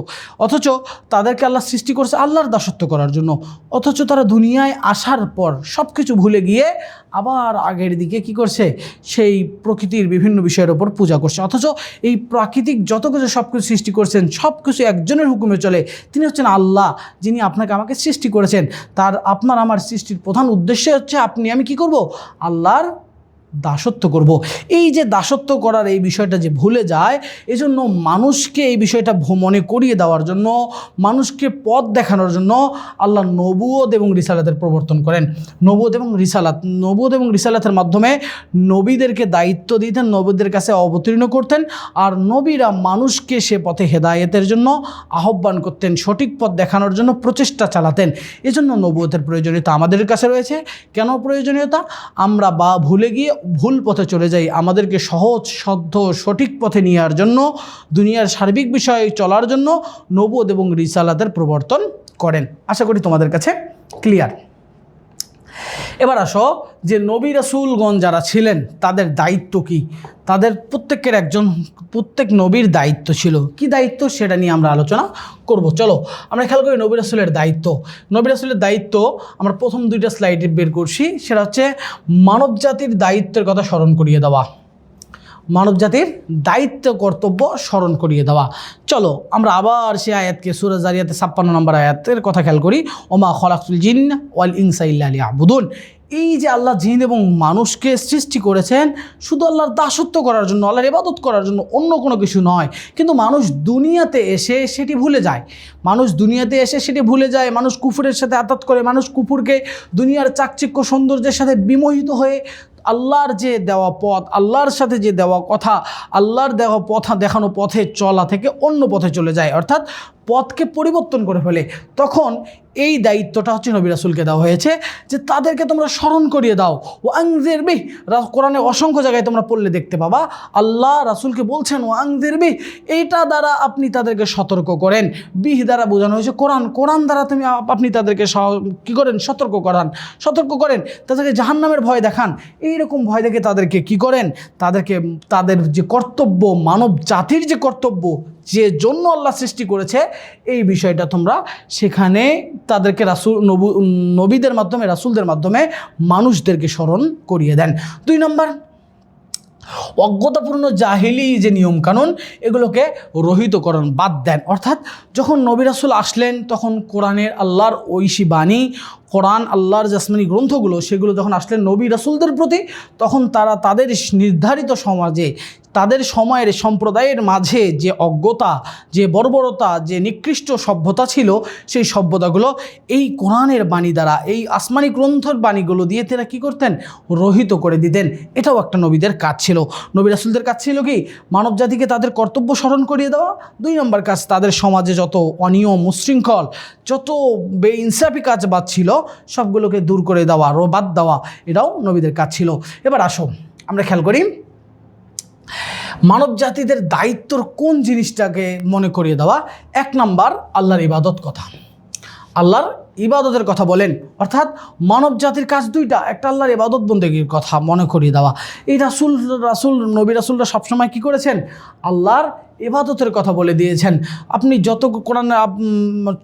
অথচ তাদেরকে আল্লাহ সৃষ্টি করেছে আল্লাহর দাসত্ব করার জন্য। অথচ তারা দুনিয়ায় আসার পর সব কিছু ভুলে গিয়ে আবার আগের দিকে কি করছে, সেই প্রকৃতির বিভিন্ন বিষয়ের ওপর পূজা করছে। অথচ এই প্রাকৃতিক যত কিছু সব কিছু সৃষ্টি করছেন, সব কিছু একজনের হুকুমে চলে, তিনি হচ্ছেন আল্লাহ, যিনি আপনাকে আমাকে সৃষ্টি করেছেন। আপনার আমার সৃষ্টির প্রধান উদ্দেশ্য হচ্ছে আমি কি করব, আল্লাহর দাসত্ব করব। এই যে দাসত্ব করার এই বিষয়টা যে ভুলে যায়, এজন্য মানুষকে এই বিষয়টা মনে করিয়ে দেওয়ার জন্য, মানুষকে পথ দেখানোর জন্য আল্লাহ নবুয়ত এবং রিসালাতের প্রবর্তন করেন। নবুয়ত এবং রিসালাতের মাধ্যমে নবীদেরকে দায়িত্ব দিতেন, নবীদের কাছে অবতীর্ণ করতেন, আর নবীরা মানুষকে সে পথে হেদায়েতের জন্য আহ্বান করতেন, সঠিক পথ দেখানোর জন্য প্রচেষ্টা চালাতেন। এজন্য নবুয়তের প্রয়োজনীয়তা আমাদের কাছে রয়েছে। কেন প্রয়োজনীয়তা? আমরা ভুলে গিয়ে ভুল পথে চলে যাই। আমাদেরকে সহজ সাধ্য সঠিক পথে নেওয়ার জন্য, দুনিয়ার সার্বিক বিষয়ে চলার জন্য নবুয়ত এবং রিসালাতের প্রবর্তন করেন। আশা করি তোমাদের কাছে ক্লিয়ার। এবার আসো যে নবী রাসূলগণ যারা ছিলেন তাদের দায়িত্ব কি, তাদের প্রত্যেক নবীর দায়িত্ব ছিল কি, দায়িত্ব সেটা নিয়ে আমরা আলোচনা করব। চলো আমরা খেয়াল করি নবী রাসূলের দায়িত্ব আমরা প্রথম 2টা স্লাইডে বের করছি। সেটা হচ্ছে মানব জাতির দায়িত্বের কথা স্মরণ করিয়ে দেওয়া, মানব জাতির দায়িত্ব কর্তব্য স্মরণ করিয়ে দেওয়া। চলো আমরা আবার সে আয়াতকে, সূরা জারিয়াতে 56 নম্বর আয়াতের কথা খেয়াল করি, ওমা খলাকতুল জিন্না ওয়াল ইনসা ইল্লা লিয়াবুদুন। এই যে আল্লাহ জিন এবং মানুষকে সৃষ্টি করেছেন শুধু আল্লাহর দাসত্ব করার জন্য, আল্লাহর ইবাদত করার জন্য, অন্য কোনো কিছু নয়। কিন্তু মানুষ দুনিয়াতে এসে সেটি ভুলে যায়, মানুষ কুফুরের সাথে আতাত করে, মানুষ কুফুরকে দুনিয়ার চাকচিক্য সৌন্দর্যের সাথে বিমোহিত হয়ে আল্লাহর যে দেওয়া পথ, আল্লাহর সাথে যে দেওয়া কথা, আল্লাহর দেওয়া দেখানো পথে চলা থেকে অন্য পথে চলে যায়, অর্থাৎ পথকে পরিবর্তন করে ফেলে। তখন এই দায়িত্বটা হচ্ছে নবী রাসূলকে দেওয়া হয়েছে যে তাদেরকে তোমরা স্মরণ করিয়ে দাও। ও আনজির বিহ, কোরআনে অসংখ্য জায়গায় তোমরা পড়লে দেখতে পাবা আল্লাহ রাসূলকে বলছেন ও আনজির বিহ, এইটা দ্বারা আপনি তাদেরকে সতর্ক করেন। বিহ দ্বারা বোঝানো হয়েছে কোরআন দ্বারা আপনি তাদেরকে কি করেন, সতর্ক করেন, তাদেরকে জাহান্নামের ভয় দেখান। এইরকম ভয় দেখে তাদেরকে কি করেন, তাদের যে কর্তব্য, মানব জাতির যে কর্তব্য, যে জন্য আল্লাহ সৃষ্টি করেছে, এই বিষয়টা তোমরা সেখানে তাদেরকে নবীদের মাধ্যমে, রাসূলদের মাধ্যমে মানুষদেরকে স্মরণ করিয়ে দেন। 2 নম্বর, অজ্ঞতাপূর্ণ জাহিলি যে নিয়মকানুন, এগুলোকে রহিত করেন, বাদ দেন। অর্থাৎ যখন নবী রাসূল আসলেন তখন কোরআনের আল্লাহর ঐশী বাণী, কোরআন আল্লাহর জাসমানি গ্রন্থগুলো, সেগুলো যখন আসলেন নবী রাসূলদের প্রতি, তখন তারা তাদের নির্ধারিত সমাজে, তাদের সময়ের সম্প্রদায়ের মাঝে যে অজ্ঞতা, যে বর্বরতা, যে নিকৃষ্ট সভ্যতা ছিল, সেই সভ্যতাগুলো এই কোরআনের বাণী দ্বারা, এই আসমানি গ্রন্থের বাণীগুলো দিয়ে তারা কী করতেন, রহিত করে দিতেন। এটাও একটা নবীদের কাজ ছিল। নবী রাসূলদের কাজ ছিল কি, মানব জাতিকে তাদের কর্তব্য স্মরণ করিয়ে দেওয়া। 2 নম্বর কাজ, তাদের সমাজে যত অনিয়ম, উশৃঙ্খল, যত বেইনসাফি কাজবাজ ছিল সবগুলোকে দূর করে দেওয়া, বাদ দেওয়া, এটাও নবীদের কাজ ছিল। এবার আসো আমরা খেয়াল করি মানব জাতিদের দায়িত্বর কোন জিনিসটাকে মনে করিয়ে দেওয়া। 1 নম্বর, আল্লাহর ইবাদত কথা, আল্লাহর ইবাদতের কথা বলেন, অর্থাৎ মানব জাতির কাজ দুইটা, একটা আল্লাহর ইবাদত বন্দেগীর কথা মনে করিয়ে দেওয়া। এই নবী রাসূলরা সবসময় কী করেছেন? আল্লাহর ইবাদতের কথা বলে দিয়েছেন। আপনি যত কোরআন,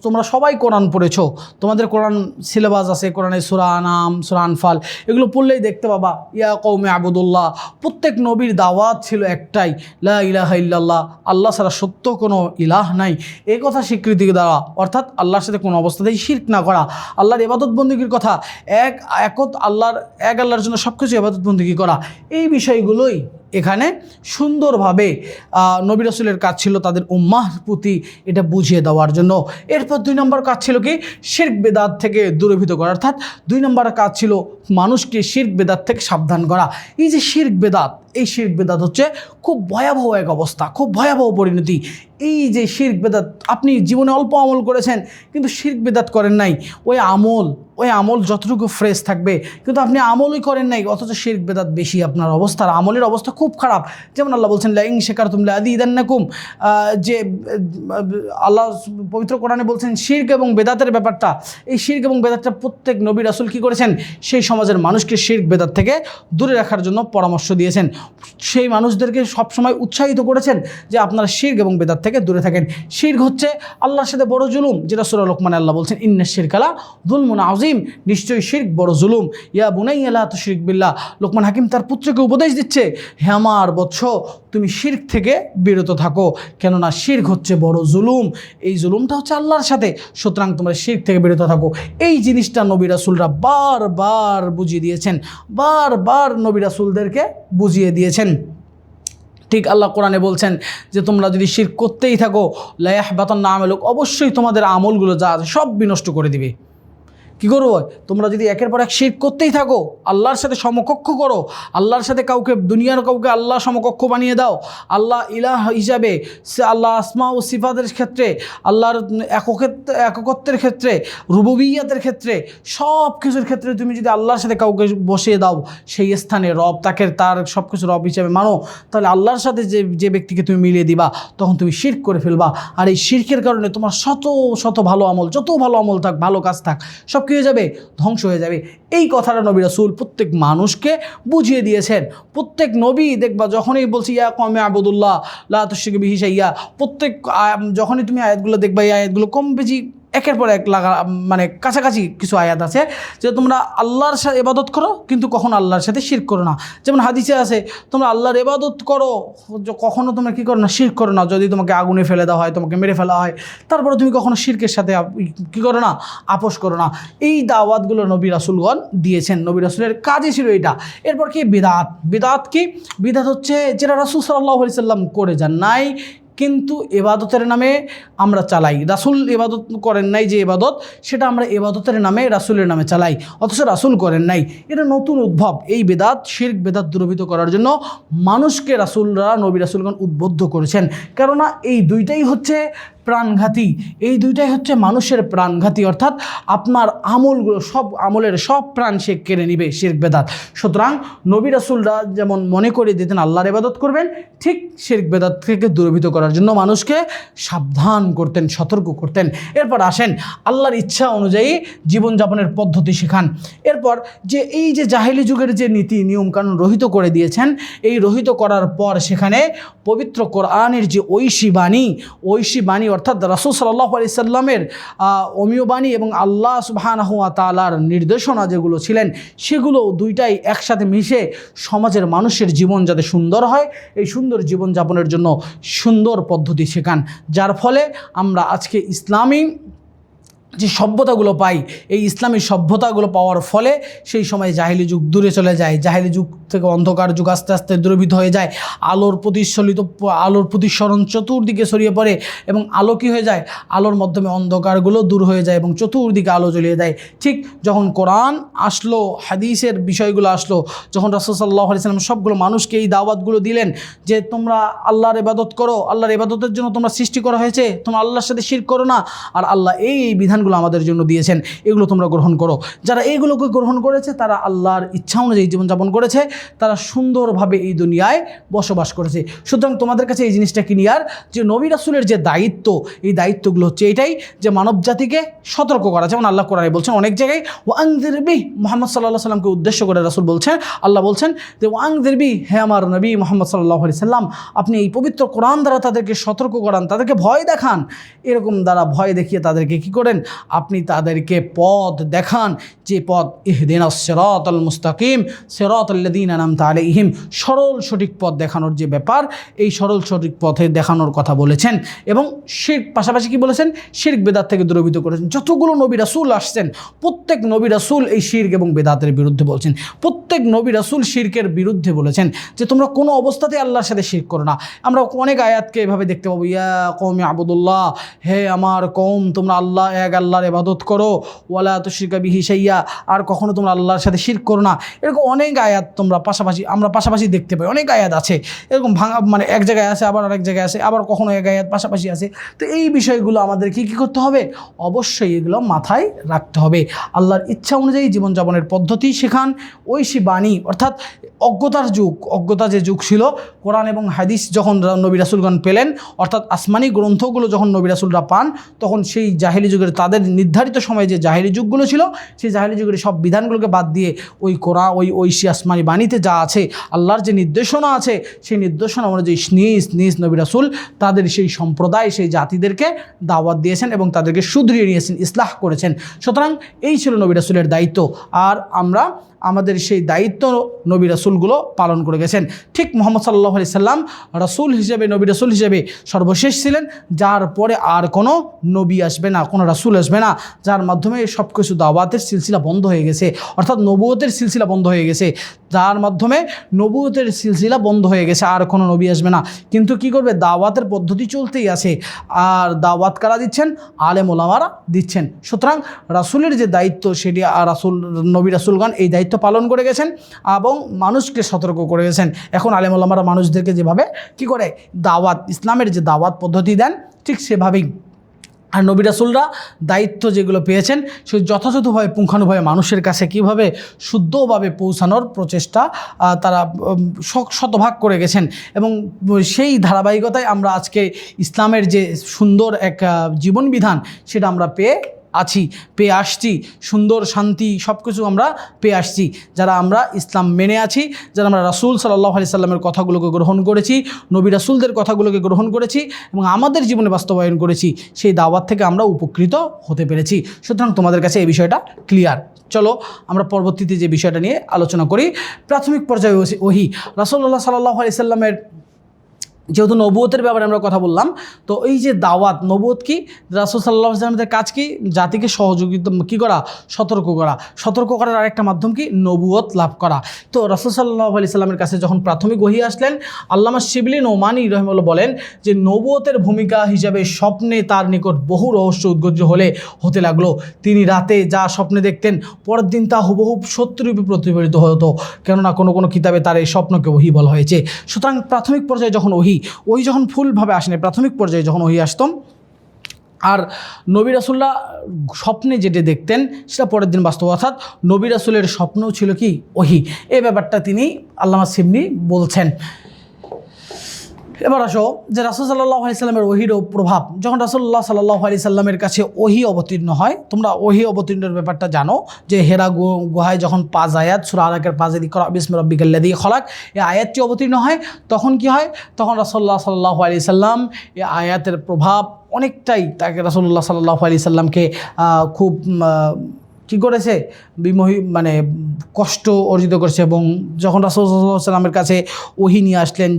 তোমরা সবাই কোরআন পড়েছো, তোমাদের কোরআন সিলেবাস আছে, কোরআনে সূরা আনাম, সূরা আনফাল, এগুলো পড়লেই দেখতে পাবা ইয়া কওমে আবুদুল্লাহ। প্রত্যেক নবীর দাওয়াত ছিল একটাই, লা ইলাহা ইল্লাল্লাহ, আল্লাহ ছাড়া সত্য কোনো ইলাহ নাই, এই কথা স্বীকৃতি দেওয়া, অর্থাৎ আল্লাহর সাথে কোনো অবস্থাতেই শিরক না করা, আল্লাহর ইবাদত বন্দেগীর কথা, এক আল্লাহর জন্য সব কিছু ইবাদত বন্দেগী করা। এই বিষয়গুলোই এখানে সুন্দরভাবে নবী রাসূলের কাজ ছিল তাদের উম্মাহর প্রতি এটা বুঝিয়ে দেওয়ার জন্য। এরপর 2 নম্বর কাজ ছিল কি? শিরক বেদাত থেকে দূরীভূত করা, অর্থাৎ 2 নম্বর কাজ ছিল মানুষকে শিরক বেদাত থেকে সাবধান করা। এই যে শিরক বেদাত, এই শিরক বেদাত হচ্ছে খুব ভয়াবহ এক অবস্থা, খুব ভয়াবহ পরিণতি। এই যে শিরক বেদাত, আপনি জীবনে অল্প আমল করেছেন কিন্তু শিরক বেদাত করেন নাই, ওই আমল যতটুকু ফ্রেশ থাকবে, কিন্তু আপনি আমলই করেন নাই, অথচ শিরক বেদাত বেশি, আপনার অবস্থার আমলের অবস্থা খুব খারাপ। যেমন আল্লাহ বলছেন লা ইন শাকারতুম লাযীদান্নাকুম, যে আল্লাহ পবিত্র কোরআনে বলছেন শিরক এবং বেদাতের ব্যাপারটা, এই শিরক এবং বেদাতটা প্রত্যেক নবী রাসূল কী করেছেন? সেই সমাজের মানুষকে শিরক বেদাত থেকে দূরে রাখার জন্য পরামর্শ দিয়েছেন, সেই মানুষদেরকে সবসময় উৎসাহিত করেছেন যে আপনারা শিরক এবং বেদাত থেকে দূরে থাকেন। শিরক হচ্ছে আল্লাহর সাথে বড় জুলুম, যেটা সূরা লোকমানে আল্লাহ বলছেন ইন্নাশ শিরকা লা যুলমুন আযীম, নিশ্চয়ই শিরক বড় জুলুম। ইয়া বুনাইয়া লা তুশরিক বিল্লাহ, লোকমান হাকিম তার পুত্রকে উপদেশ দিচ্ছে, হে আমার বৎস, তুমি শিরক থেকে বিরত থাকো, কেননা শিরক হচ্ছে বড় জুলুম, এই জুলুমটা হচ্ছে আল্লাহর সাথে, সুতরাং তোমরা শিরক থেকে বিরত থাকো। এই জিনিসটা নবী রাসূলরা বারবার বুঝিয়ে দিয়েছেন, বারবার নবী রাসূলদেরকে বুঝিয়ে দিয়েছেন। ঠিক আল্লাহ কোরআনে বলছেন যে তোমরা যদি শিরক করতেই থাকো লা ইয়াহবাতান্না আমালুক, অবশ্যই তোমাদের আমলগুলো যা আছে সব বিনষ্ট করে দিবে। কী করবো? তোমরা যদি একের পর এক শিরক করতেই থাকো, আল্লাহর সাথে সমকক্ষ করো, আল্লাহর সাথে দুনিয়ার কাউকে আল্লাহ সমকক্ষ বানিয়ে দাও, আল্লাহ ইলাহ হিসাবে, সে আল্লাহ আসমা ও সিফাতের ক্ষেত্রে, আল্লাহর একত্বের ক্ষেত্রে, রুবুবিয়্যাতের ক্ষেত্রে, সব কিছুর ক্ষেত্রে তুমি যদি আল্লাহর সাথে কাউকে বসিয়ে দাও সেই স্থানে রব, তার সব কিছু রব হিসাবে মানো, তাহলে আল্লাহর সাথে যে ব্যক্তিকে তুমি মিলিয়ে দিবা, তখন তুমি শিরক করে ফেলবা। আর এই শিরকের কারণে তোমার শত ভালো আমল, যত ভালো আমল থাক, ভালো কাজ থাক, সব কী হয়ে যাবে? ধ্বংস হয়ে যাবে। এই কথাটা নবী রাসূল প্রত্যেক মানুষকে বুঝিয়ে দিয়েছেন। প্রত্যেক নবী দেখবা যখনই বলছি ইয়া কওমে আবুদুল্লাহ লা তুশরিকু বিহি শাইয়্যা, যখনই তুমি আয়াতগুলো দেখবা, এই আয়াতগুলো কম বেশি একের পর এক মানে কাছাকাছি কিছু আয়াত আছে যে তোমরা আল্লাহর সাথে ইবাদত করো কিন্তু কখনো আল্লাহর সাথে শিরক করো না। যেমন হাদিসে আছে তোমরা আল্লাহর ইবাদত করো, কখনো তোমরা কী করো না? শিরক করো না। যদি তোমাকে আগুনে ফেলে দেওয়া হয়, তোমাকে মেরে ফেলা হয়, তারপরে তুমি কখনো শিরকের সাথে কী করো না? আপোষ করো না। এই দাওয়াতগুলো নবী রাসূলগণ দিয়েছেন, নবী রাসূলের কাজই ছিল এটা। এরপর কি? বিদআত কি? বিদআত হচ্ছে যেটা রাসূল সাল্লাল্লাহু আলাইহি সাল্লাম করে যান নাই, কিন্তু এবাদতের নামে আমরা চালাই। রাসূল ইবাদত করেন নাই, যে ইবাদত সেটা আমরা ইবাদতের নামে রাসূলের নামে চালাই, অথচ রাসূল করেন নাই। এটা নতুন উদ্ভব। এই বেদাত, শিরক বেদাত দূরীভূত করার জন্য মানুষকে নবী রাসূলগণ উদ্বুদ্ধ করেছেন, কেননা এই দুইটাই হচ্ছে প্রাণঘাতী, এই দুইটাই হচ্ছে মানুষের প্রাণঘাতী, অর্থাৎ আপনার আমলগুলো, সব আমলের সব প্রাণ সে কেড়ে নিবে শিরক বেদাত। সুতরাং নবী রাসূলরা যেমন মনে করে দিতেন আল্লাহর ইবাদত করবেন, ঠিক শিরক বেদাত থেকে দূরীভূত করার জন্য মানুষকে সাবধান করতেন, সতর্ক করতেন। এরপর আসেন আল্লাহর ইচ্ছা অনুযায়ী জীবনযাপনের পদ্ধতি শেখান। এরপর যে এই যে জাহেলি যুগের যে নীতি নিয়মকানুন রহিত করে দিয়েছেন, এই রহিত করার পর সেখানে পবিত্র কোরআনের যে ঐশী বাণী অর্থাৎ রাসূল সাল্লাল্লাহু আলাইহি সাল্লামের অমীয় বাণী এবং আল্লাহ সুবহানাহু ওয়া তাআলার নির্দেশনা যেগুলো ছিলেন, সেগুলো দুইটাই একসাথে মিশে সমাজের মানুষের জীবন যাতে সুন্দর হয়, এই সুন্দর জীবনযাপনের জন্য সুন্দর পদ্ধতি শেখান, যার ফলে আমরা আজকে ইসলামী যে সভ্যতাগুলো পাই, এই ইসলামী সভ্যতাগুলো পাওয়ার ফলে সেই সময় জাহেলি যুগ দূরে চলে যায়, জাহেলি যুগ থেকে অন্ধকার যুগ আস্তে আস্তে দূরীভূত হয়ে যায়, আলোর প্রতিসরণ চতুর্দিকে ছড়িয়ে পড়ে এবং আলো কী হয়ে যায়? আলোর মাধ্যমে অন্ধকারগুলো দূর হয়ে যায় এবং চতুর্দিকে আলো জ্বলিয়ে দেয়। ঠিক যখন কোরআন আসলো, হাদিসের বিষয়গুলো আসলো, যখন রাসূল সাল্লাল্লাহু আলাইহি সাল্লাম সবগুলো মানুষকে এই দাওয়াতগুলো দিলেন যে তোমরা আল্লাহর ইবাদত করো, আল্লাহর ইবাদতের জন্য তোমরা সৃষ্টি করা হয়েছে, তোমরা আল্লাহর সাথে শিরক করো না, আর আল্লাহ এই বিধান বিধানগুলো আমাদের জন্য দিয়েছেন এগুলো তোমরা গ্রহণ করো। যারা এইগুলোকে গ্রহণ করেছে তারা আল্লাহর ইচ্ছা অনুযায়ী জীবনযাপন করেছে, তারা সুন্দরভাবে এই দুনিয়ায় বসবাস করেছে। সুতরাং তোমাদের কাছে এই জিনিসটা ক্লিয়ার যে নবী রাসূলের যে দায়িত্ব, এই দায়িত্বগুলো হচ্ছে এটাই যে মানব জাতিকে সতর্ক করা। যেমন আল্লাহ কোরআনে বলছেন অনেক জায়গায় ওয়াংযির বিহি, মুহাম্মদ সাল্লাল্লাহু আলাইহি সাল্লামকে উদ্দেশ্য করে রাসূল বলছেন, আল্লাহ বলছেন যে ওয়াংযির বিহি, হে আমার নবী মুহাম্মদ সাল্লাল্লাহু আলাইহি সাল্লাম, আপনি এই পবিত্র কোরআন দ্বারা তাদেরকে সতর্ক করান, তাদেরকে ভয় দেখান। এরকম দ্বারা ভয় দেখিয়ে তাদেরকে কি করেন, আপনি তাদেরকে পথ দেখান, যে পথ ইহদিনাস সিরাতাল মুস্তাকিম সিরাতাল্লাযীনা আনআমতা আলাইহিম, সরল সঠিক পথ দেখানোর যে ব্যাপার, এই সরল সঠিক পথে দেখানোর কথা বলেছেন। এবং শিরক পাশাপাশি কি বলেছেন, শিরক বেদাত থেকে দূরীভূত করেছেন। যতগুলো নবী রাসূল আসছেন প্রত্যেক নবী রাসূল এই শিরক এবং বেদাতের বিরুদ্ধে বলছেন। প্রত্যেক নবী রাসূল শিরকের বিরুদ্ধে বলেছেন যে তোমরা কোনো অবস্থাতে আল্লাহর সাথে শিরক করো না। আমরা অনেক আয়াতকে এভাবে দেখতে পাবো, ইয়া কওমি আবুদুল্লাহ, হে আমার কওম তোমরা আল্লাহ এক আল্লাহর ইবাদত করো, ওয়ালা তুশরিকা বিহি শাইয়্যা, আর কখনো তোমরা আল্লাহর সাথে শিরক করো না। এরকম অনেক আয়াত তোমরা আমরা পাশাপাশি দেখতে পাই, অনেক আয়াত আছে এরকম ভাঙা, মানে এক জায়গায় আছে আবার আরেক জায়গায় আছে, আবার কখনো এক আয়াত পাশাপাশি আছে। তো এই বিষয়গুলো আমাদের কী করতে হবে, অবশ্যই এগুলো মাথায় রাখতে হবে। আল্লাহর ইচ্ছা অনুযায়ী জীবনযাপনের পদ্ধতি শেখান, ঐশী বাণী, অর্থাৎ অজ্ঞতার যুগ, অজ্ঞতা যে যুগ ছিল, কোরআন এবং হাদিস যখন নবী রাসূলগণ পেলেন, অর্থাৎ আসমানি গ্রন্থগুলো যখন নবী রাসূলরা পান, তখন সেই জাহেলি যুগের তাদের নির্ধারিত সময়ে যে জাহেলি যুগগুলো ছিল, সেই জাহেলি যুগের সব বিধানগুলোকে বাদ দিয়ে ওই কোরআন, ওই ঐশী আসমানি বাণীতে যা আছে, আল্লাহর যে নির্দেশনা আছে, সেই নির্দেশনা অনুযায়ী নিজ নিজ নবী রাসূল তাদের সেই সম্প্রদায়, সেই জাতিদেরকে দাওয়াত দিয়েছেন এবং তাদেরকে শুধরিয়ে নিয়েছেন, ইসলাহ করেছেন। সুতরাং এই ছিল নবী রাসূলের দায়িত্ব, আর আমরা আমাদের সেই দায়িত্ব নবী রাসূলগুলো পালন করে গেছেন। ঠিক মুহাম্মদ সাল্লাল্লাহু আলাইহি সাল্লাম রাসূল হিসেবে, নবী রাসূল হিসেবে সর্বশেষ ছিলেন, যার পরে আর কোনো নবী আসবে না, কোনো রাসূল আসবে না, যার মাধ্যমে সব কিছু দাওয়াতের সিলসিলা বন্ধ হয়ে গেছে, অর্থাৎ নবুয়তের সিলসিলা বন্ধ হয়ে গেছে, যার মাধ্যমে নবুয়তের সিলসিলা বন্ধ হয়ে গেছে, আর কোনো নবী আসবে না। কিন্তু কি করবে, দাওয়াতের পদ্ধতি চলতেই আছে, আর দাওয়াত কারা দিচ্ছেন, আলেম ওলামারা দিচ্ছেন। সুতরাং রাসূলের যে দায়িত্ব, সেটি নবী রাসূলগণ এই দায়িত্ব পালন করে গেছেন এবং মানুষকে সতর্ক করে গেছেন। এখন আলেম ওলামারা মানুষদেরকে যেভাবে কি করে দাওয়াত, ইসলামের যে দাওয়াত পদ্ধতি দেন, ঠিক সেভাবেই আর নবী রাসূলরা দায়িত্ব যেগুলো পেয়েছেন সে যথাযথভাবে পুঙ্খানুভাবে মানুষের কাছে কীভাবে শুদ্ধভাবে পৌঁছানোর প্রচেষ্টা তারা শতভাগ করে গেছেন। এবং সেই ধারাবাহিকতায় আমরা আজকে ইসলামের যে সুন্দর এক জীবন বিধান, সেটা আমরা পেয়ে আসছি, সুন্দর শান্তি সব কিছু আমরা পেয়ে আসছি, যারা আমরা ইসলাম মেনে আছি, যারা আমরা রাসূল সাল্লাল্লাহু আলাইহি সাল্লামের কথাগুলোকে গ্রহণ করেছি, নবী রাসূলদের কথাগুলোকে গ্রহণ করেছি এবং আমাদের জীবনে বাস্তবায়ন করেছি, সেই দাওয়াত থেকে আমরা উপকৃত হতে পেরেছি। সুতরাং তোমাদের কাছে এই বিষয়টা ক্লিয়ার। চলো আমরা পরবর্তীতে যে বিষয়টা নিয়ে আলোচনা করি। প্রাথমিক পর্যায়ে ওহী, রাসূলুল্লাহ সাল্লাল্লাহু আলাইহি সাল্লামের যেহেতু নবুয়তের ব্যাপারে আমরা কথা বললাম, তো এই যে দাওয়াত, নবুয়ত কি, রাসূল সাল্লাল্লাহু আলাইহি ওয়াসাল্লামের কাজ কি, জাতিকে সহযোগিতা কী করা, সতর্ক করার আরেকটা মাধ্যম কি, নবুয়ত লাভ করা। তো রাসূল সাল্লাল্লাহু আলাইহি সাল্লামের কাছে যখন প্রাথমিক ওহী আসলেন, আল্লামা শিবলি নোমানী রাহিমাহুল্লাহ বলেন যে নবুয়তের ভূমিকা হিসাবে স্বপ্নে তার নিকট বহু রহস্য উদ্গোজ্য হতে লাগলো। তিনি রাতে যা স্বপ্নে দেখতেন, পরের দিন তা হুবহু সত্যরূপে প্রতিফলিত হতো, কেননা কোনো কোনো কিতাবে তার এই স্বপ্নকে ওহী বলা হয়েছে। সুতরাং প্রাথমিক পর্যায়ে যখন ওহী যখন ফুলভাবে আসেনি, প্রাথমিক পর্যায়ে যখন ওহী আসতম, আর নবী রাসূলরা স্বপ্নে যেটা দেখতেন সেটা পরের দিন বাস্তব, অর্থাৎ নবী রাসূলের স্বপ্নও ছিল কি, ওহী। এই ব্যাপারটা তিনি আল্লামা শিবলি বলছেন। এবার আসো যে রাসূল সাল্লাল্লাহু আলাইহি সাল্লামের ওহীর প্রভাব, যখন রাসূলুল্লাহ সাল্লাল্লাহু আলাইহি সাল্লামের কাছে ওহী অবতীর্ণ হয়, তোমরা ওহী অবতীর্ণের ব্যাপারটা জানো যে হেরা গুহায় যখন 5 আয়াত সূরা আলাকের 5 ইকরা বিসমি রাব্বিকাল্লাযী খলাক, এই আয়াতটি অবতীর্ণ হয়, তখন কি হয়, তখন রাসূলুল্লাহ সাল্লাল্লাহু আলাইহি সাল্লাম এই আয়াতের প্রভাব অনেকটাই তাকে রাসূলুল্লাহ সাল্লাল্লাহু আলাইহি সাল্লামকে খুব কী করেছে, মানে কষ্ট অর্জিত করেছে। এবং যখন রাসূল সাল্লাল্লাহু আলাইহি সাল্লামের কাছে ওহী নিয়ে আসলেন,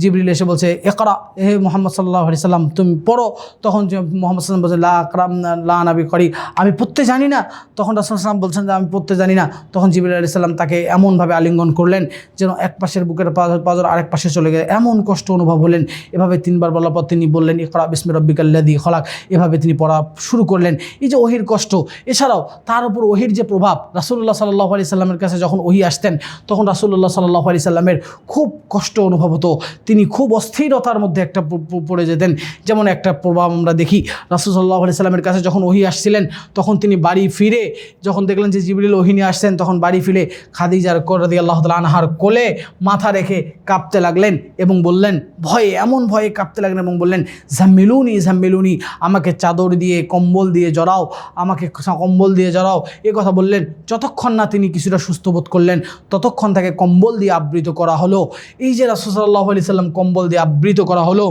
জিবরিল এসে বলছে ইকরা, হে মুহাম্মদ সাল্লাল্লাহু আলাইহি সাল্লাম তুমি পড়ো, তখন মুহাম্মদ সাল্লাল্লাহু আলাইহি সাল্লাম বলছে লা আকরাম লা নাবি করি, আমি পড়তে জানি না। তখন রাসূল সাল্লাল্লাহু আলাইহি সাল্লাম বলছেন যে আমি পড়তে জানি না। তখন জিবরিল আলাইহিস সালাম তাকে এমনভাবে আলিঙ্গন করলেন যেন এক পাশের বুকের পাঁজর আরেক পাশে চলে গেলে এমন কষ্ট অনুভব হলেন। এভাবে 3 বার বলার পর তিনি বললেন ইকরা বিসমি রাব্বিকাল্লাযী খলাক, এভাবে তিনি পড়া শুরু করলেন। এই যে ওহীর কষ্ট, এছাড়াও তার উপর ওহির যে প্রভাব, রাসূলুল্লাহ সাল্লাল্লাহু আলাইহি সাল্লামের কাছে যখন ওহি আসতেন তখন রাসূলুল্লাহ সাল্লাল্লাহু আলাইহি সাল্লামের খুব কষ্ট অনুভব হতো, তিনি খুব অস্থিরতার মধ্যে একটা পড়ে যেতেন। যেমন একটা প্রভাব আমরা দেখি, রাসূল সাল্লাল্লাহু আলাইহি সাল্লামের কাছে যখন ওহি আসছিলেন তখন তিনি বাড়ি ফিরে যখন দেখলেন যে জিবরিল ওহি নিয়ে আসছেন, তখন বাড়ি ফিরে খাদিজা রাদিয়াল্লাহু তাআলা আনহার কোলে মাথা রেখে কাঁপতে লাগলেন এবং বললেন, ভয়ে এমন ভয়ে কাঁপতে লাগলেন এবং বললেন, জাম্মিলুনি জাম্মিলুনি, আমাকে চাদর দিয়ে কম্বল দিয়ে জড়াও, আমাকে কম্বল দিয়ে জড়াও, এ কথা বললেন। যতক্ষণ না তিনি কিছুটা সুস্থ বোধ করলেন ততক্ষণ তাকে কম্বল দিয়ে আবৃত করা হলো। এই যে রাসূল সাল্লাল্লাহু আলাইহি সাল্লাম কম্বল দিয়ে আবৃত করা হলো,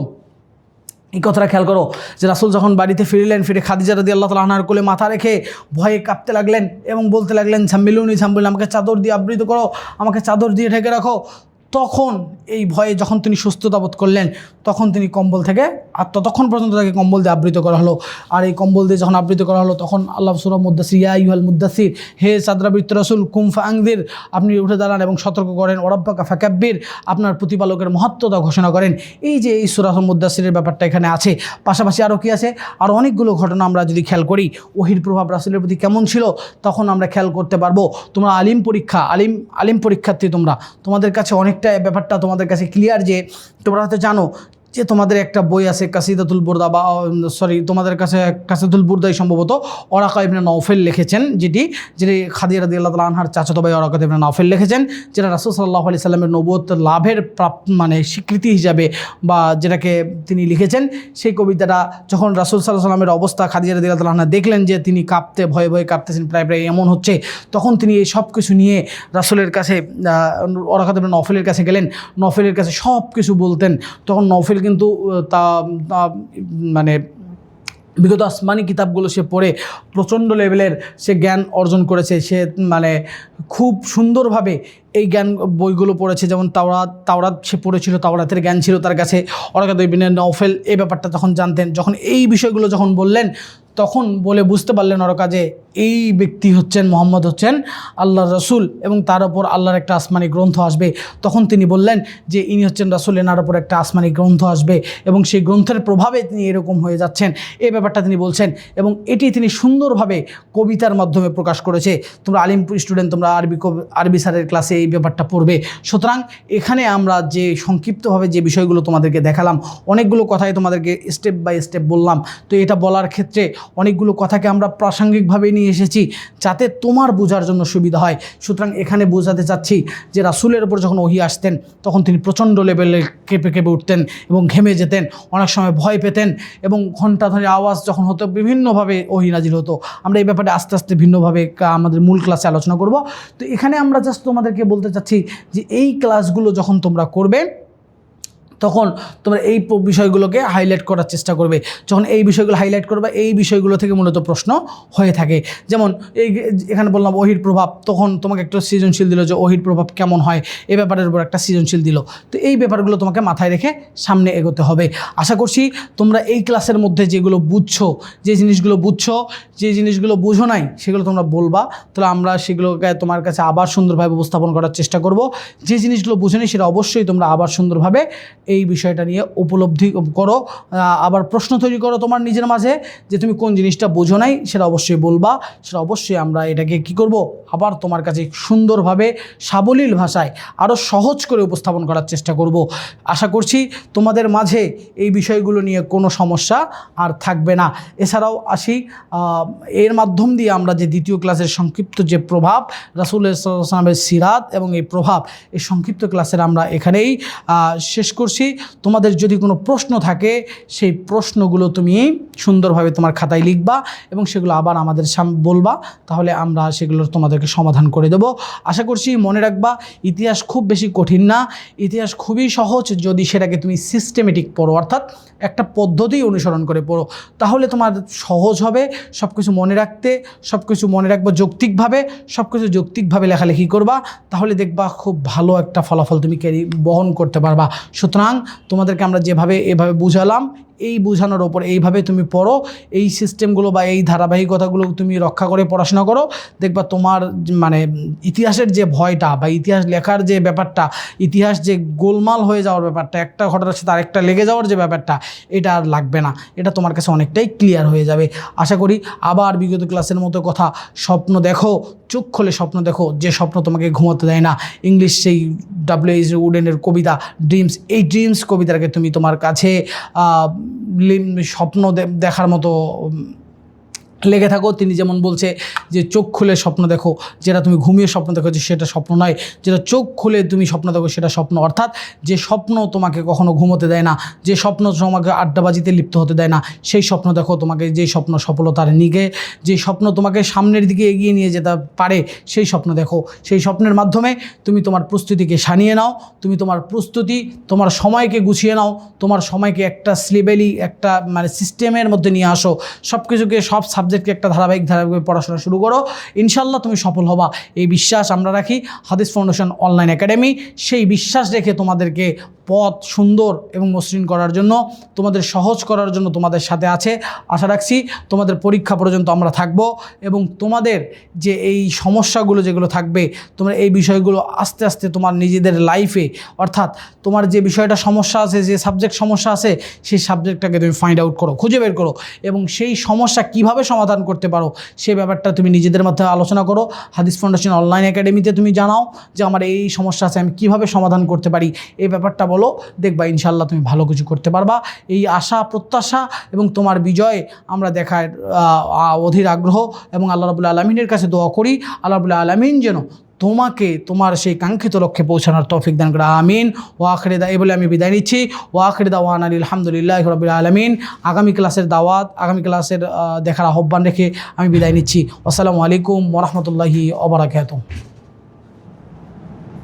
এই কথাটা খেয়াল করো যে রাসূল যখন বাড়িতে ফিরলেন, ফিরে খাদিজা রাদিয়াল্লাহু তাআলা আনহার কোলে মাথা রেখে ভয়ে কাঁপতে লাগলেন এবং বলতে লাগলেন, জাম্মিলুনি জাম্মিলুনি, আমাকে চাদর দিয়ে আবৃত করো, আমাকে চাদর দিয়ে ঢেকে রাখো। তখন এই ভয়ে যখন তিনি সুস্থতা বোধ করলেন তখন তিনি কম্বল থেকে, আর ততক্ষণ পর্যন্ত তাকে কম্বল দিয়ে আবৃত করা হলো। আর এই কম্বল দিয়ে যখন আবৃত করা হলো তখন আল্লাহ সূরা মুদ্দাসির, ইয়া আইয়ুহাল মুদ্দাসির, হে চাদরাবৃত রাসূল, কুম ফাআনযির, আপনি উঠে দাঁড়ান এবং সতর্ক করেন, ওয়ারাব্বাকা ফাকাব্বির, আপনার প্রতিপালকের মহত্বতা ঘোষণা করেন। এই যে এই সূরা মুদ্দাসিরের ব্যাপারটা এখানে আছে। পাশাপাশি আরও কি আছে, আরও অনেকগুলো ঘটনা আমরা যদি খেয়াল করি ওহির প্রভাব রাসূলের প্রতি কেমন ছিল তখন আমরা খেয়াল করতে পারবো। তোমরা আলিম পরীক্ষার্থী, তোমাদের কাছে অনেকটা ব্যাপারটা তোমাদের কাছে ক্লিয়ার, যে তোমরা হয়তো জানো যে তোমাদের একটা বই আছে কাসিদাতুল বুরদা, বা তোমাদের কাছে কাসিদাতুল বুরদাই সম্ভবত ওরাকা ইবনে নওফেল লিখেছেন, যেটি খাদিজা রাদিয়াল্লাহু তাআলা আনহার চাচাতো ভাই ওরাকা ইবনে নওফেল লিখেছেন, যেটা রাসূল সাল্লাল্লাহু আলাইহি সাল্লামের নবুয়ত লাভের স্বীকৃতি হিসাবে বা যেটাকে তিনি লিখেছেন। সেই কবিতাটা যখন রাসূল সাল্লাল্লাহু আলাইহি সাল্লামের অবস্থা খাদিজা রাদিয়াল্লাহু তাআলা আনহা দেখলেন যে তিনি ভয়ে ভয়ে কাঁপতেছেন, প্রায় এমন হচ্ছে, তখন তিনি এই সব কিছু নিয়ে রাসূলের কাছে ওরাকা ইবনে নওফেলের কাছে গেলেন, নওফেলের কাছে সব কিছু বলতেন। তখন নওফেল কিন্তু বিগত আসমানি কিতাবগুলো সে পড়ে প্রচণ্ড লেভেলের সে জ্ঞান অর্জন করেছে। সে খুব সুন্দরভাবে এই জ্ঞান বইগুলো পড়েছে। যেমন তাওরাত সে পড়েছিল, তাওরাতের জ্ঞান ছিল তার কাছে। ওরাকা ইবনে নওফেল এই ব্যাপারটা তখন জানতেন। যখন এই বিষয়গুলো যখন বললেন তখন বলে বুঝতে পারলেন ওরাকা যে এই ব্যক্তি হচ্ছেন, মুহাম্মদ হচ্ছেন আল্লাহর রাসূল এবং তার ওপর আল্লাহর একটা আসমানি গ্রন্থ আসবে। তখন তিনি বললেন যে ইনি হচ্ছেন রাসূল, এনার ওপর একটা আসমানি গ্রন্থ আসবে এবং সেই গ্রন্থের প্রভাবে তিনি এরকম হয়ে যাচ্ছেন, এই ব্যাপারটা তিনি বলছেন। এবং এটি তিনি সুন্দরভাবে কবিতার মাধ্যমে প্রকাশ করেছে। তোমরা আলিম স্টুডেন্ট, তোমরা আরবি স্যারের ক্লাসে এই ব্যাপারটা পড়বে। সুতরাং এখানে আমরা যে সংক্ষিপ্তভাবে যে বিষয়গুলো তোমাদেরকে দেখালাম, অনেকগুলো কথাই তোমাদেরকে স্টেপ বাই স্টেপ বললাম। তো এটা বলার ক্ষেত্রে অনেকগুলো কথাকে আমরা প্রাসঙ্গিকভাবে নিয়ে এসেছি যাতে তোমার বোঝার জন্য সুবিধা হয়। সুতরাং এখানে বোঝাতে চাচ্ছি যে রাসূলের ওপর যখন ওহী আসতেন তখন তিনি প্রচণ্ড লেভেলে কেঁপে উঠতেন এবং ঘেমে যেতেন, অনেক সময় ভয় পেতেন এবং ঘণ্টা ধরে আওয়াজ যখন হতো বিভিন্নভাবে ওহী নাজিল হতো। আমরা এই ব্যাপারে আস্তে আস্তে ভিন্নভাবে আমাদের মূল ক্লাসে আলোচনা করব। তো এখানে আমরা জাস্ট তোমাদেরকে বলতে চাচ্ছি যে এই ক্লাসগুলো যখন তোমরা করবে তখন তোমরা এই বিষয়গুলোকে হাইলাইট করার চেষ্টা করবে। যখন এই বিষয়গুলো হাইলাইট করবে, এই বিষয়গুলো থেকে মূলত প্রশ্ন হয়ে থাকে। যেমন এখানে বললাম ওহির প্রভাব, তখন তোমাকে একটা সৃজনশীল দিল যে ওহির প্রভাব কেমন হয়, এই ব্যাপারের উপর একটা সৃজনশীল দিল। তো এই ব্যাপারগুলো তোমাকে মাথায় রেখে সামনে এগোতে হবে। আশা করছি তোমরা এই ক্লাসের মধ্যে যেগুলো বুঝছো, যে জিনিসগুলো বুঝছো, যে জিনিসগুলো বুঝো নাই সেগুলো তোমরা বলবা, তাহলে আমরা সেগুলোকে তোমার কাছে আবার সুন্দরভাবে উপস্থাপন করার চেষ্টা করব। যে জিনিসগুলো বুঝো নি সেটা অবশ্যই তোমরা আবার সুন্দরভাবে এই বিষয়টা নিয়ে উপলব্ধি করো, আবার প্রশ্ন তৈরি করো তোমার নিজের মাঝে যে তুমি কোন জিনিসটা বোঝো নাই, সেটা অবশ্যই বলবা। সেটা অবশ্যই আমরা এটাকে কি করব, আবার তোমার কাছে সুন্দরভাবে সাবলীল ভাষায় আরও সহজ করে উপস্থাপন করার চেষ্টা করব। আশা করছি তোমাদের মাঝে এই বিষয়গুলো নিয়ে কোনো সমস্যা আর থাকবে না। এছাড়াও আসি, এর মাধ্যম দিয়ে আমরা যে দ্বিতীয় ক্লাসের সংক্ষিপ্ত যে প্রভাব রাসূলের সাল্লাল্লাহু আলাইহি ওয়াসাল্লামের সিরাত এবং এই প্রভাব, এই সংক্ষিপ্ত ক্লাসের আমরা এখানেই শেষ করছি। তোমাদের যদি কোনো প্রশ্ন থাকে সেই প্রশ্নগুলো তুমি সুন্দরভাবে তোমার খাতায় লিখবা এবং সেগুলো আবার আমাদের বলবা, তাহলে আমরা সেগুলো তোমাদেরকে সমাধান করে দেব। আশা করছি মনে রাখবা, ইতিহাস খুব বেশি কঠিন না, ইতিহাস খুবই সহজ যদি সেটাকে তুমি সিস্টেমেটিক পড়ো, অর্থাৎ একটা পদ্ধতি অনুসরণ করে পড়ো, তাহলে তোমার সহজ হবে সব কিছু মনে রাখতে। সব কিছু মনে রাখবা যৌক্তিকভাবে, সব কিছু যৌক্তিকভাবে লেখালেখি করবা, তাহলে দেখবা খুব ভালো একটা ফলাফল তুমি বহন করতে পারবা। সুতরাং সুতরাং তোমাদেরকে আমরা এভাবে বুঝালাম, এই বোঝানোর ওপর এইভাবে তুমি পড়ো, এই সিস্টেমগুলো বা এই ধারাবাহিকতাগুলো তুমি রক্ষা করে পড়াশোনা করো, দেখবা তোমার মানে ইতিহাসের যে ভয়টা বা ইতিহাস লেখার যে ব্যাপারটা, ইতিহাস যে গোলমাল হয়ে যাওয়ার ব্যাপারটা, একটা ঘটনার সাথে আরেকটা লেগে যাওয়ার যে ব্যাপারটা, এটা আর লাগবে না। এটা তোমার কাছে অনেকটাই ক্লিয়ার হয়ে যাবে। আশা করি আবার বিগত ক্লাসের মতো কথা, স্বপ্ন দেখো, চোখ খুলে স্বপ্ন দেখো, যে স্বপ্ন তোমাকে ঘুমোতে দেয় না। ইংলিশ সেই W.H. উডেনের কবিতা ড্রিমস, এই ড্রিমস কবিতাটাকে তুমি তোমার কাছে স্বপ্ন দেখার মতো লেগে থাকো। তিনি যেমন বলছে যে চোখ খুলে স্বপ্ন দেখো, যেটা তুমি ঘুমিয়ে স্বপ্ন দেখো যে সেটা স্বপ্ন নয়, যেটা চোখ খুলে তুমি স্বপ্ন দেখো সেটা স্বপ্ন। অর্থাৎ যে স্বপ্ন তোমাকে কখনো ঘুমোতে দেয় না, যে স্বপ্ন তোমাকে আড্ডাবাজিতে লিপ্ত হতে দেয় না, সেই স্বপ্ন দেখো। তোমাকে যেই স্বপ্ন সফলতার নিগে, যেই স্বপ্ন তোমাকে সামনের দিকে এগিয়ে নিয়ে যেতে পারে, সেই স্বপ্ন দেখো। সেই স্বপ্নের মাধ্যমে তুমি তোমার প্রস্তুতিকে সানিয়ে নাও, তুমি তোমার প্রস্তুতি, তোমার সময়কে গুছিয়ে নাও, তোমার সময়কে একটা স্লেবেলি একটা মানে সিস্টেমের মধ্যে নিয়ে আসো। সব কিছুকে, সব সাবজেক্টকে একটা ধারাবাহিকভাবে পড়াশোনা শুরু করো, ইনশাল্লাহ তুমি সফল হবা। এই বিশ্বাস আমরা রাখি হাদিস ফাউন্ডেশন অনলাইন একাডেমি। সেই বিশ্বাস রেখে তোমাদেরকে পথ সুন্দর এবং মসৃণ করার জন্য, তোমাদের সহজ করার জন্য তোমাদের সাথে আছে। আশা রাখছি তোমাদের পরীক্ষা পর্যন্ত আমরা থাকব এবং তোমাদের যে এই সমস্যাগুলো যেগুলো থাকবে, তোমরা এই বিষয়গুলো আস্তে আস্তে তোমার নিজেদের লাইফে, অর্থাৎ তোমার যে বিষয়টা সমস্যা আছে, যে সাবজেক্ট সমস্যা আছে, সেই সাবজেক্টটাকে তুমি ফাইন্ড আউট করো, খুঁজে বের করো এবং সেই সমস্যা কিভাবে সমাধান করতে পারো সেই ব্যাপারটা তুমি নিজেদের মধ্যে আলোচনা করো। হাদিস ফাউন্ডেশন অনলাইন একাডেমিতে তুমি জানাও যে আমার এই সমস্যা আছে, আমি কীভাবে সমাধান করতে পারি, এই ব্যাপারটা বলো। দেখবা ইনশাল্লাহ তুমি ভালো কিছু করতে পারবা। এই আশা প্রত্যাশা এবং তোমার বিজয় আমরা দেখার অধীর আগ্রহ এবং আল্লাহ রাব্বুল আলামিনের কাছে দোয়া করি, আল্লাহ রাব্বুল আলামিন যেন তোমাকে তোমার সেই কাঙ্ক্ষিত লক্ষ্যে পৌঁছানোর তৌফিক দান করে, আমিন। ও আখিরে এই বলে আমি বিদায় নিচ্ছি। ও আখিরে দাওয়ানা আলহামদুলিল্লাহি রাব্বিল আলামিন। আগামী ক্লাসের দাওয়াত, আগামী ক্লাসের দেখার আহ্বান রেখে আমি বিদায় নিচ্ছি। আসসালামু আলাইকুম ওয়া রাহমাতুল্লাহি ওয়া বারাকাতুহু।